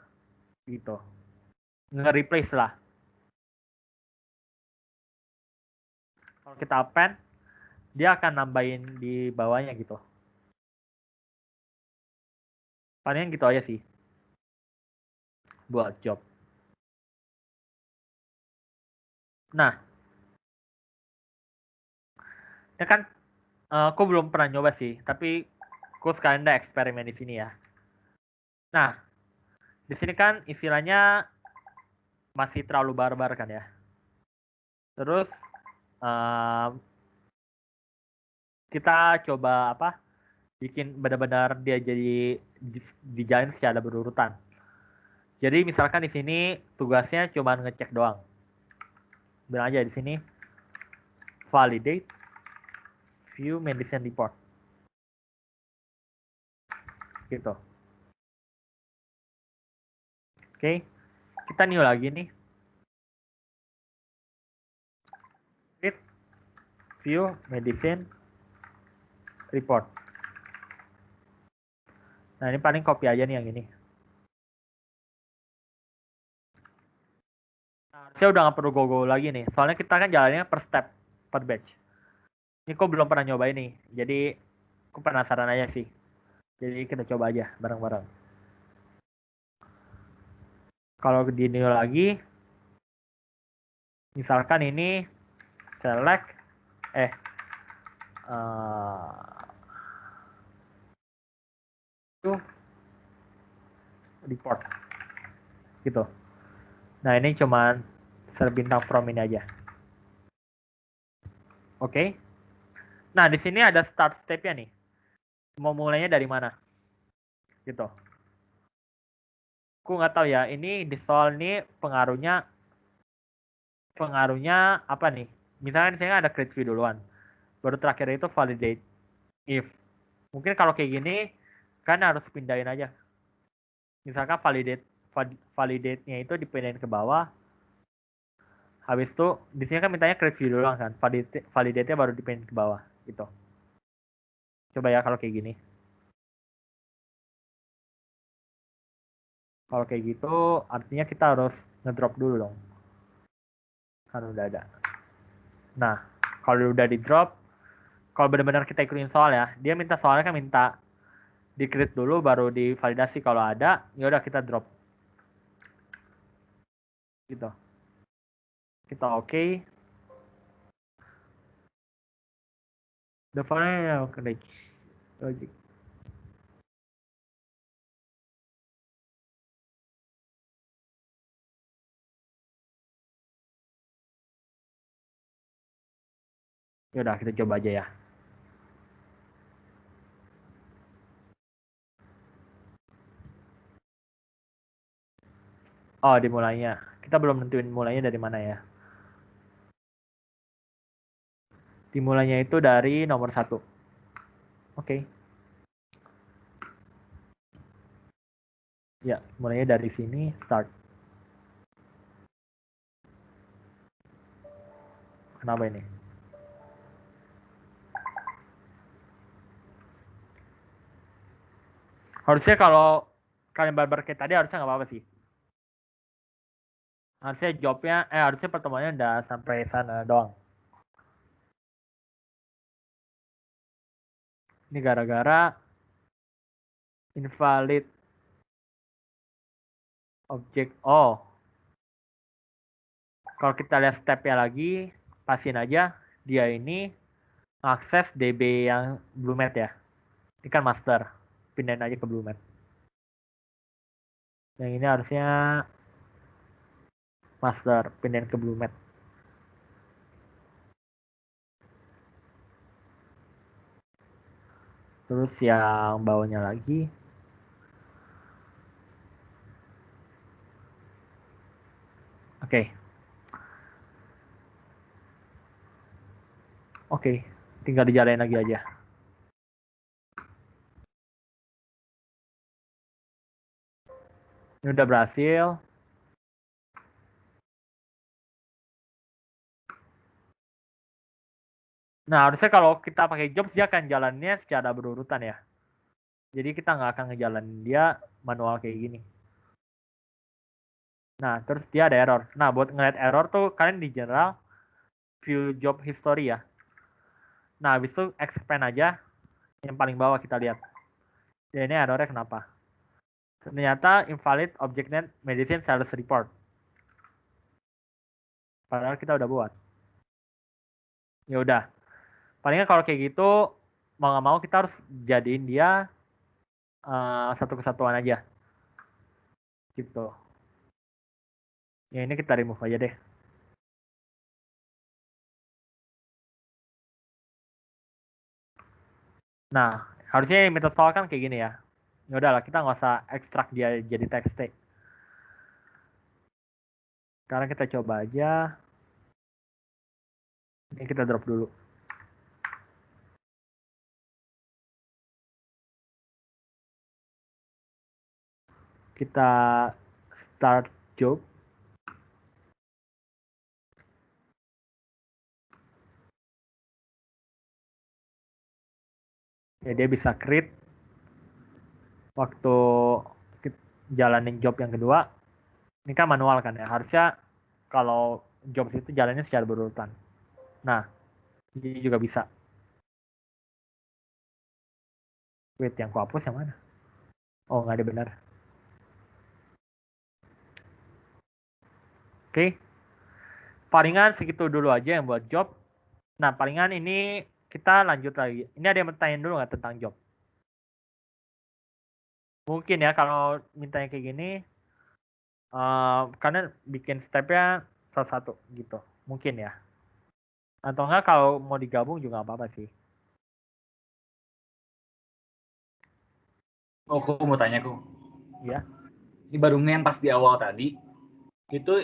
Speaker 4: gitu. Nge-replace lah. Kalau kita append, dia akan nambahin di bawahnya gitu. Palingan gitu aja sih buat job. Nah, ya kan aku belum pernah nyoba sih, tapi aku sekalian ada eksperimen di sini ya. Nah, di sini kan istilahnya masih terlalu barbar kan ya. Terus kita coba apa? Bikin benar-benar dia jadi dijalin secara berurutan. Jadi misalkan di sini tugasnya cuma ngecek doang. Bilang aja di sini validate view medicine report. Gitu. Oke. Kita new lagi nih. Create view medicine report. Nah, ini paling copy aja nih yang ini. Nah, saya udah nggak perlu go lagi nih. Soalnya kita kan jalannya per step, per batch. Ini kok belum pernah nyoba ini. Jadi, aku penasaran aja sih. Jadi kita coba aja bareng-bareng. Kalau di new lagi, misalkan ini select itu report gitu. Nah, ini cuman bintang from ini aja. Oke. Nah, di sini ada start step-nya nih. Mau mulainya dari mana? Gitu. Aku nggak tahu ya. Ini di soal ini pengaruhnya apa nih? Misalnya saya ada create view duluan. Baru terakhir itu validate if. Mungkin kalau kayak gini kan harus pindahin aja. Misalkan validate-nya itu dipindahin ke bawah. Habis itu di sini kan mintanya create view doang kan. Validate-nya baru dipindahin ke bawah gitu. Coba ya kalau kayak gini. Kalau kayak gitu artinya kita harus ngedrop dulu dong. Kan udah ada. Nah, kalau udah di drop, kalau benar-benar kita ikutin soal ya, dia minta soalnya kan minta di create dulu baru divalidasi. Kalau ada, ya udah kita drop. Gitu. Kita oke. The following logic. Ya udah kita coba aja ya. Oh, dimulainya. Kita belum nentuin mulainya dari mana ya. Dimulainya itu dari nomor 1. Oke. Ya, mulainya dari sini, start. Kenapa ini? Harusnya kalau kalian barbar kayak tadi harusnya nggak apa-apa sih. harusnya pertemuannya udah sampai sana doang. Ini gara-gara invalid object. Oh, kalau kita lihat stepnya lagi, pasin aja dia ini akses DB yang BlueMat ya. Ini kan master, pindahin aja ke BlueMat. Yang ini harusnya master, pindahin ke BlueMat. Terus yang bawahnya lagi, oke, tinggal dijalanin lagi aja. Ini udah berhasil. Nah, harusnya kalau kita pakai jobs, dia akan jalannya secara berurutan ya. Jadi kita nggak akan ngejalanin dia manual kayak gini. Nah, terus dia ada error. Nah, buat ngeliat error tuh, kalian di general, view job history ya. Nah, habis itu expand aja, yang paling bawah kita lihat. Ya, ini errornya kenapa? Ternyata invalid object net medicine sales report. Padahal kita udah buat. Ya udah. Palingnya kalau kayak gitu, mau nggak mau kita harus jadiin dia satu kesatuan aja. Gitu. Ya ini kita remove aja deh. Nah, harusnya method soal kan kayak gini ya. Ya udahlah, kita nggak usah ekstrak dia jadi TXT. Sekarang kita coba aja. Ini kita drop dulu. Kita start job. Ya dia bisa create waktu jalanin job yang kedua. Ini kan manual kan ya. Harusnya kalau job itu jalannya secara berurutan. Nah, ini juga bisa. Wait, yang ku hapus yang mana? Oh, nggak ada benar. Oke. Palingan segitu dulu aja yang buat job. Nah, palingan ini kita lanjut lagi. Ini ada yang bertanya dulu nggak tentang job? Mungkin ya kalau mintanya kayak gini, karena bikin stepnya satu-satu gitu. Mungkin ya. Atau enggak kalau mau digabung juga nggak apa-apa sih.
Speaker 3: Oh, aku mau tanya kok.
Speaker 4: Iya.
Speaker 3: Ini baru yang pas di awal tadi, itu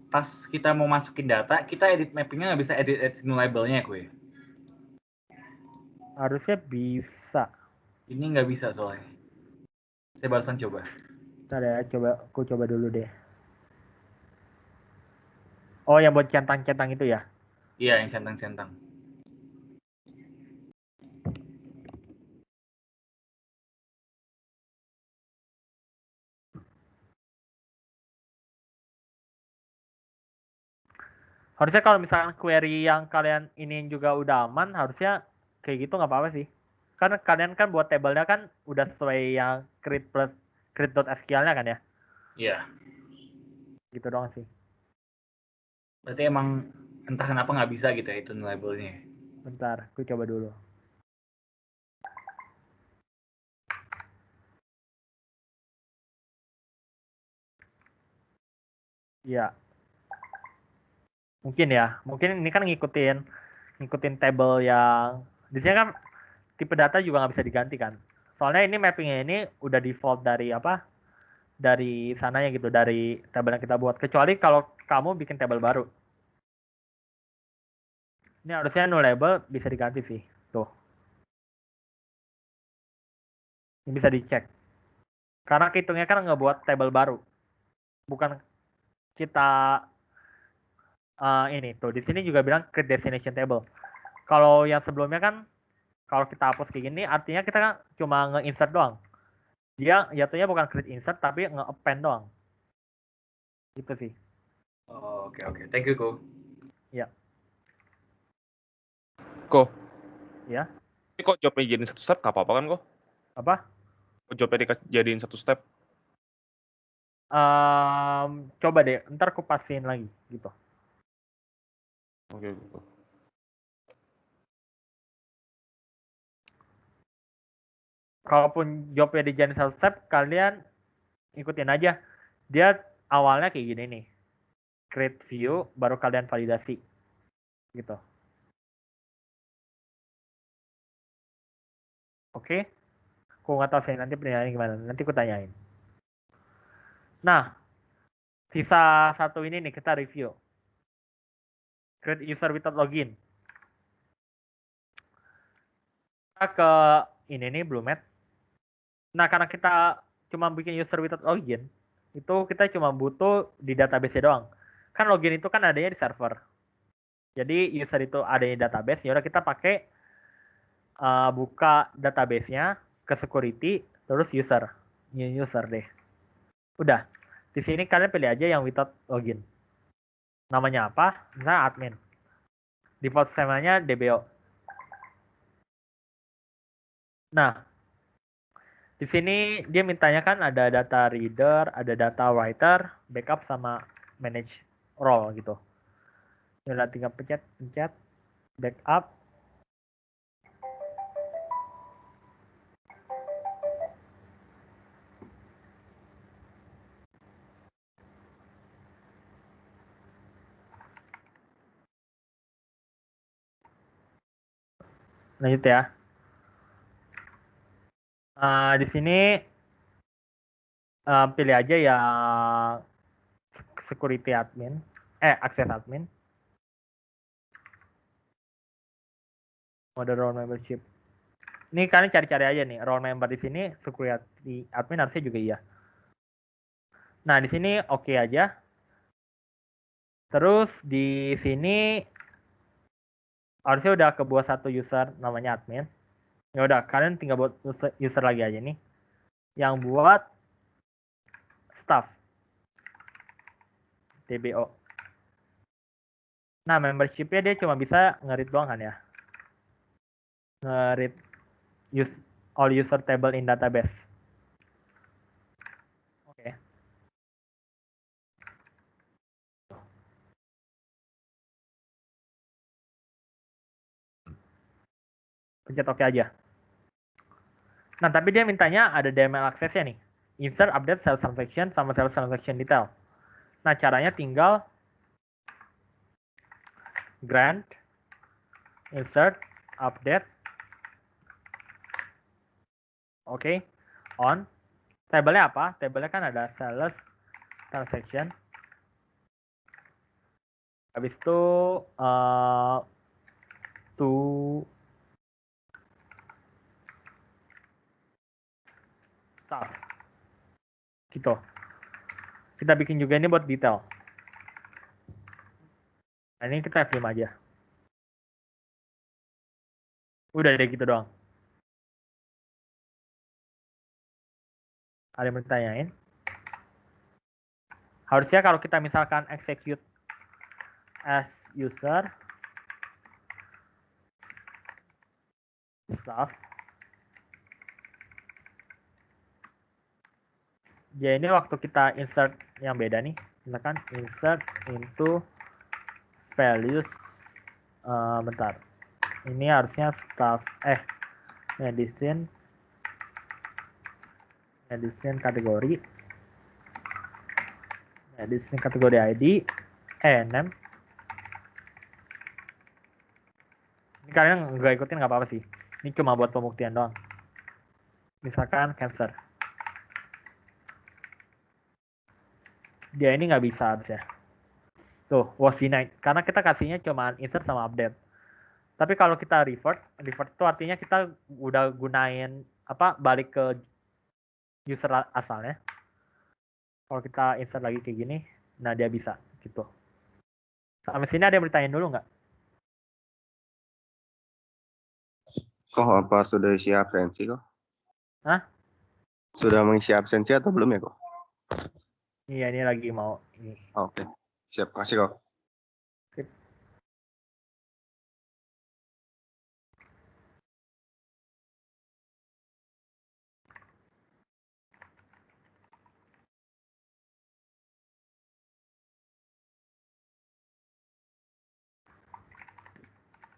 Speaker 3: pas kita mau masukin data, kita edit mappingnya nggak bisa edit single labelnya gue.
Speaker 4: Harusnya bisa.
Speaker 3: Ini nggak bisa soalnya. Saya barusan coba.
Speaker 4: Ntar ya, aku coba dulu deh. Oh, yang buat centang-centang itu ya?
Speaker 3: Iya, yang centang-centang.
Speaker 4: Harusnya kalau misalkan query yang kalian ini juga udah aman, harusnya kayak gitu nggak apa-apa sih. Karena kalian kan buat tabelnya kan udah sesuai yang create plus create.sql-nya kan ya?
Speaker 3: Iya.
Speaker 4: Gitu doang sih.
Speaker 3: Berarti emang entah kenapa nggak bisa gitu ya itu labelnya.
Speaker 4: Bentar, aku coba dulu. Iya. Mungkin ya. Mungkin ini kan ngikutin table yang di sini kan tipe data juga nggak bisa diganti kan. Soalnya ini mappingnya ini udah default dari apa? Dari sananya gitu, dari tabel yang kita buat. Kecuali kalau kamu bikin tabel baru. Ini harusnya no label bisa diganti sih. Tuh. Ini bisa dicek. Karena hitungnya kan ngebuat tabel baru. Bukan kita ini tuh. Di sini juga bilang create destination table. Kalau yang sebelumnya kan kalau kita hapus kayak gini artinya kita kan cuma nge-insert doang. Dia jatuhnya bukan create insert tapi nge-append doang. Gitu sih.
Speaker 3: Oh, oke. Thank you, Ko.
Speaker 5: Kok?
Speaker 4: Ya.
Speaker 5: Ini kok jobnya jadiin satu step, gak apa-apa kan kok?
Speaker 4: Apa?
Speaker 5: Kok jobnya jadiin satu step?
Speaker 4: Coba deh, ntar aku pastiin lagi gitu.
Speaker 5: Oke.
Speaker 4: Kalaupun jobnya dijadiin satu step, kalian ikutin aja. Dia awalnya kayak gini nih. Create view, baru kalian validasi. Gitu. Oke? Aku nggak tahu sih nanti penilaiannya gimana. Nanti aku tanyain. Nah, sisa satu ini nih kita review. Create user without login. Kita ke ini nih, Bluemat. Nah, karena kita cuma bikin user without login, itu kita cuma butuh di database doang. Kan login itu kan adanya di server. Jadi user itu adanya di database, ya udah kita pakai buka database-nya ke security, terus user, new user deh. Udah. Di sini kalian pilih aja yang without login. Namanya apa? Misalnya admin. Default namanya DBO. Nah, di sini dia mintanya kan ada data reader, ada data writer, backup sama manage role gitu. Udah tinggal pencet backup. Lanjut ya. Di sini pilih aja yang security admin, access admin. Mode role membership. Ini kalian cari-cari aja nih role member di sini security admin harusnya juga iya. Nah di sini oke aja. Terus di sini harusnya udah kebuat satu user namanya admin. Ya udah kalian tinggal buat user lagi aja nih. Yang buat staff DBO. Nah membershipnya dia cuma bisa nge-read doang kan ya. Nge-read all user table in database. Oke. Pencet oke aja. Nah, tapi dia mintanya ada DML access-nya nih. Insert, update, sales transaction, sama sales transaction detail. Nah, caranya tinggal grant, insert, update. Oke. On. Tabelnya apa? Tabelnya kan ada sales transaction. Habis itu to start. Gitu. Kita bikin juga ini buat detail. Nah, ini kita F5 aja. Udah deh gitu doang. Ada yang bertanyain? Harusnya kalau kita misalkan execute as user staff, ya ini waktu kita insert yang beda nih, misalkan insert into values, bentar, ini harusnya staff medicine kategori ID name. Ini kalian nggak ikutin nggak apa-apa sih, ini cuma buat pembuktian doang. Misalkan cancer, dia ini nggak bisa harusnya. Tuh, was denied. Karena kita kasihnya cuma insert sama update. Tapi kalau kita revert itu artinya kita udah gunain balik ke user asalnya. Kalau kita insert lagi kayak gini, nah dia bisa gitu. Sampai sini ada yang bertanya dulu nggak?
Speaker 6: Kok apa sudah isi absensi kok?
Speaker 4: Hah?
Speaker 6: Sudah mengisi absensi atau belum ya kok?
Speaker 4: Iya, ini lagi mau ini.
Speaker 6: Oke. Siap, kasih kok.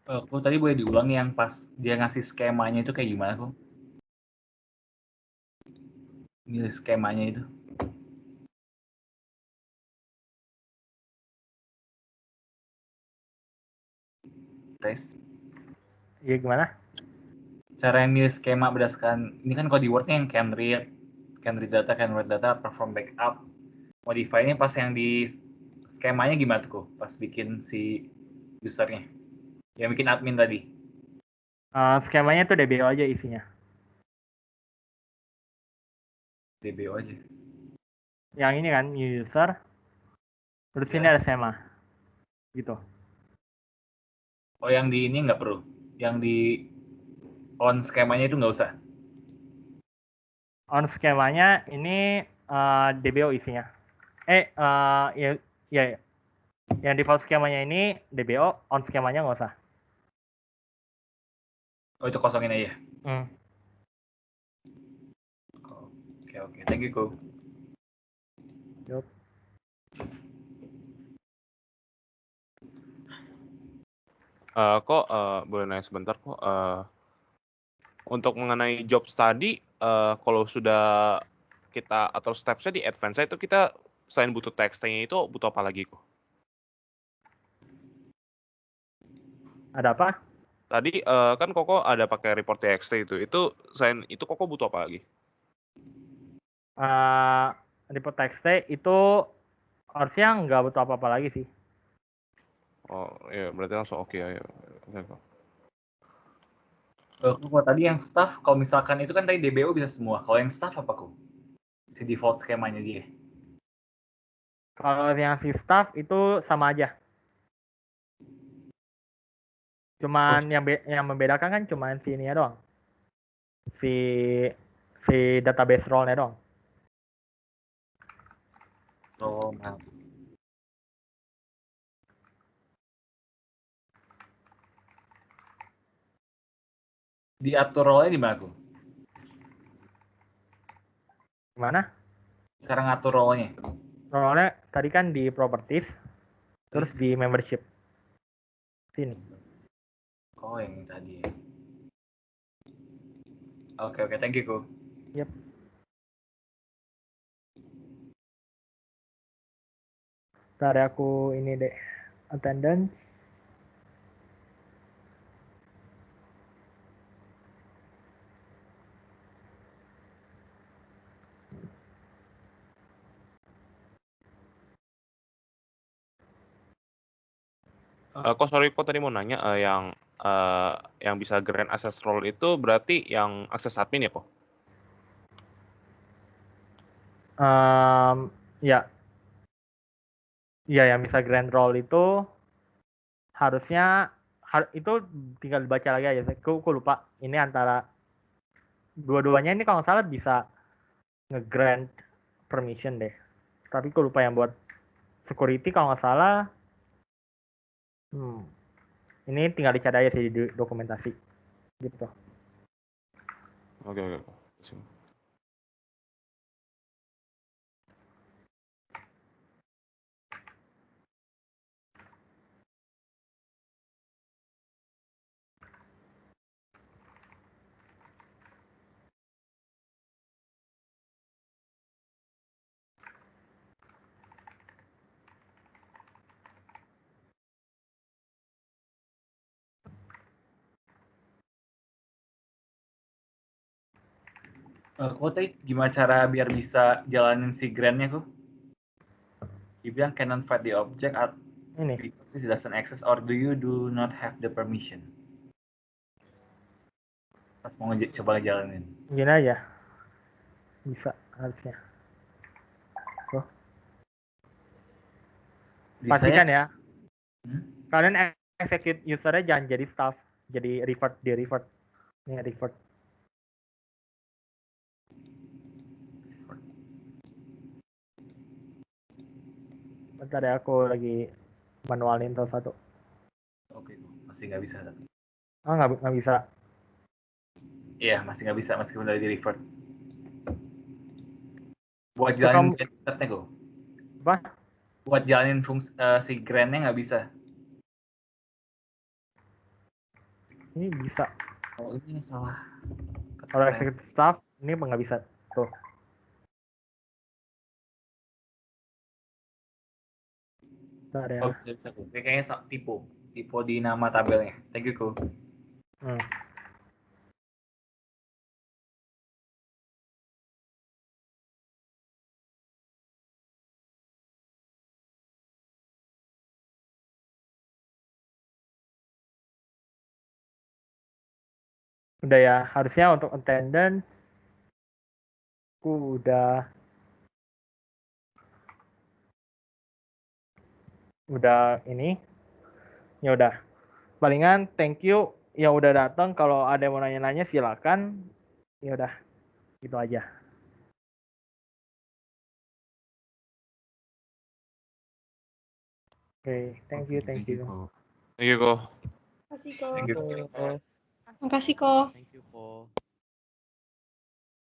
Speaker 3: Kok tadi boleh diulang yang pas dia ngasih skemanya itu kayak gimana kok? Milih skemanya itu. Tes.
Speaker 4: Iya gimana?
Speaker 3: Cara yang milih skema berdasarkan ini kan kalau di Word-nya yang can read data, can write data, perform backup. Modify-nya pas yang di skemanya gimana tuh kok? Pas bikin si usernya. Yang bikin admin tadi.
Speaker 4: Skemanya tuh DBO aja isinya.
Speaker 3: DBO aja.
Speaker 4: Yang ini kan new user. Terus
Speaker 3: Iya.
Speaker 4: ini ada skema. Gitu.
Speaker 3: Oh yang di ini nggak perlu. Yang di on skemanya itu nggak usah.
Speaker 4: On skemanya ini DBO isinya. Ya, ya, yang default skemanya ini DBO, on skemanya nggak usah.
Speaker 3: Oh itu kosongin aja.
Speaker 4: Hmm.
Speaker 3: Oke. Thank you, Ko.
Speaker 4: Yup.
Speaker 5: Kok boleh nanya sebentar kok. Untuk mengenai job study, kalau sudah kita atur steps-nya di advance itu kita selain butuh textnya itu butuh apa lagi kok?
Speaker 4: Ada apa?
Speaker 5: Tadi kan Koko ada pakai report TXT itu. Itu selain itu Koko butuh apa lagi?
Speaker 4: Report TXT itu harusnya nggak butuh apa-apa lagi sih.
Speaker 5: Oh ya berarti langsung oke ya. Oke, kok.
Speaker 3: Kalau tadi yang staff, kalau misalkan itu kan tadi DBO bisa semua. Kalau yang staff apa kok? Si default skemanya dia.
Speaker 4: Kalau yang si staff itu sama aja. Cuman yang membedakan kan cuman si ini doang. Si database role-nya doang.
Speaker 3: Oh, maaf. Diatur role-nya di mana kok?
Speaker 4: Gimana?
Speaker 3: Cara ngatur role-nya.
Speaker 4: Role-nya tadi kan di properties, terus di membership. Sini.
Speaker 3: Oh yang tadi. Oke, thank you kok.
Speaker 4: Yep. Ntar aku ini deh. Attendance.
Speaker 5: Kok sorry kok tadi mau nanya yang bisa grant access role itu berarti yang akses admin ya kok?
Speaker 4: Ya. Ya yang bisa grand role itu harusnya itu tinggal dibaca lagi aja. Aku lupa. Ini antara dua-duanya ini kalau nggak salah bisa nge-grant permission deh. Tapi aku lupa yang buat security kalau nggak salah. Ini tinggal dicari aja sih di dokumentasi. Gitu.
Speaker 5: Oke.
Speaker 3: Kok tadi gimana cara biar bisa jalanin si grant-nya kok? Dibilang cannot find the object
Speaker 4: Ini.
Speaker 3: because it doesn't access or do not have the permission. Pas mau coba ngejalanin.
Speaker 4: Gini aja. Bisa harusnya. Tuh. Pastikan ya. Kalian execute usernya jangan jadi staff. Jadi revert. Ini revert. Bentar ya, aku lagi manualin satu.
Speaker 3: Oke, masih nggak bisa.
Speaker 4: Oh, nggak bisa.
Speaker 3: Iya, masih nggak bisa meskipun udah di revert. Buat
Speaker 4: So,
Speaker 3: jalanin
Speaker 4: kamu
Speaker 3: startnya kok.
Speaker 4: apa?
Speaker 3: Buat jalanin fungsi si grandnya nggak bisa.
Speaker 4: Ini bisa.
Speaker 3: Oh, ini salah.
Speaker 4: Kalau executive staff ini nggak bisa. Tuh. Bentar ya.
Speaker 3: Oh, bisa. Kayaknya tipe di nama tabelnya. Thank you, Ko.
Speaker 4: Hmm. Udah ya, harusnya untuk attendance aku udah ini. Ya udah. Palingan thank you yang udah datang. Kalau ada yang mau nanya-nanya silakan. Ya udah, gitu aja. Oke, thank
Speaker 2: Oke,
Speaker 4: you, thank you.
Speaker 2: kok.
Speaker 5: Thank you, Ko.
Speaker 7: Makasih kok.
Speaker 3: Thank you.
Speaker 7: Makasih kok.
Speaker 4: Thank you, Ko.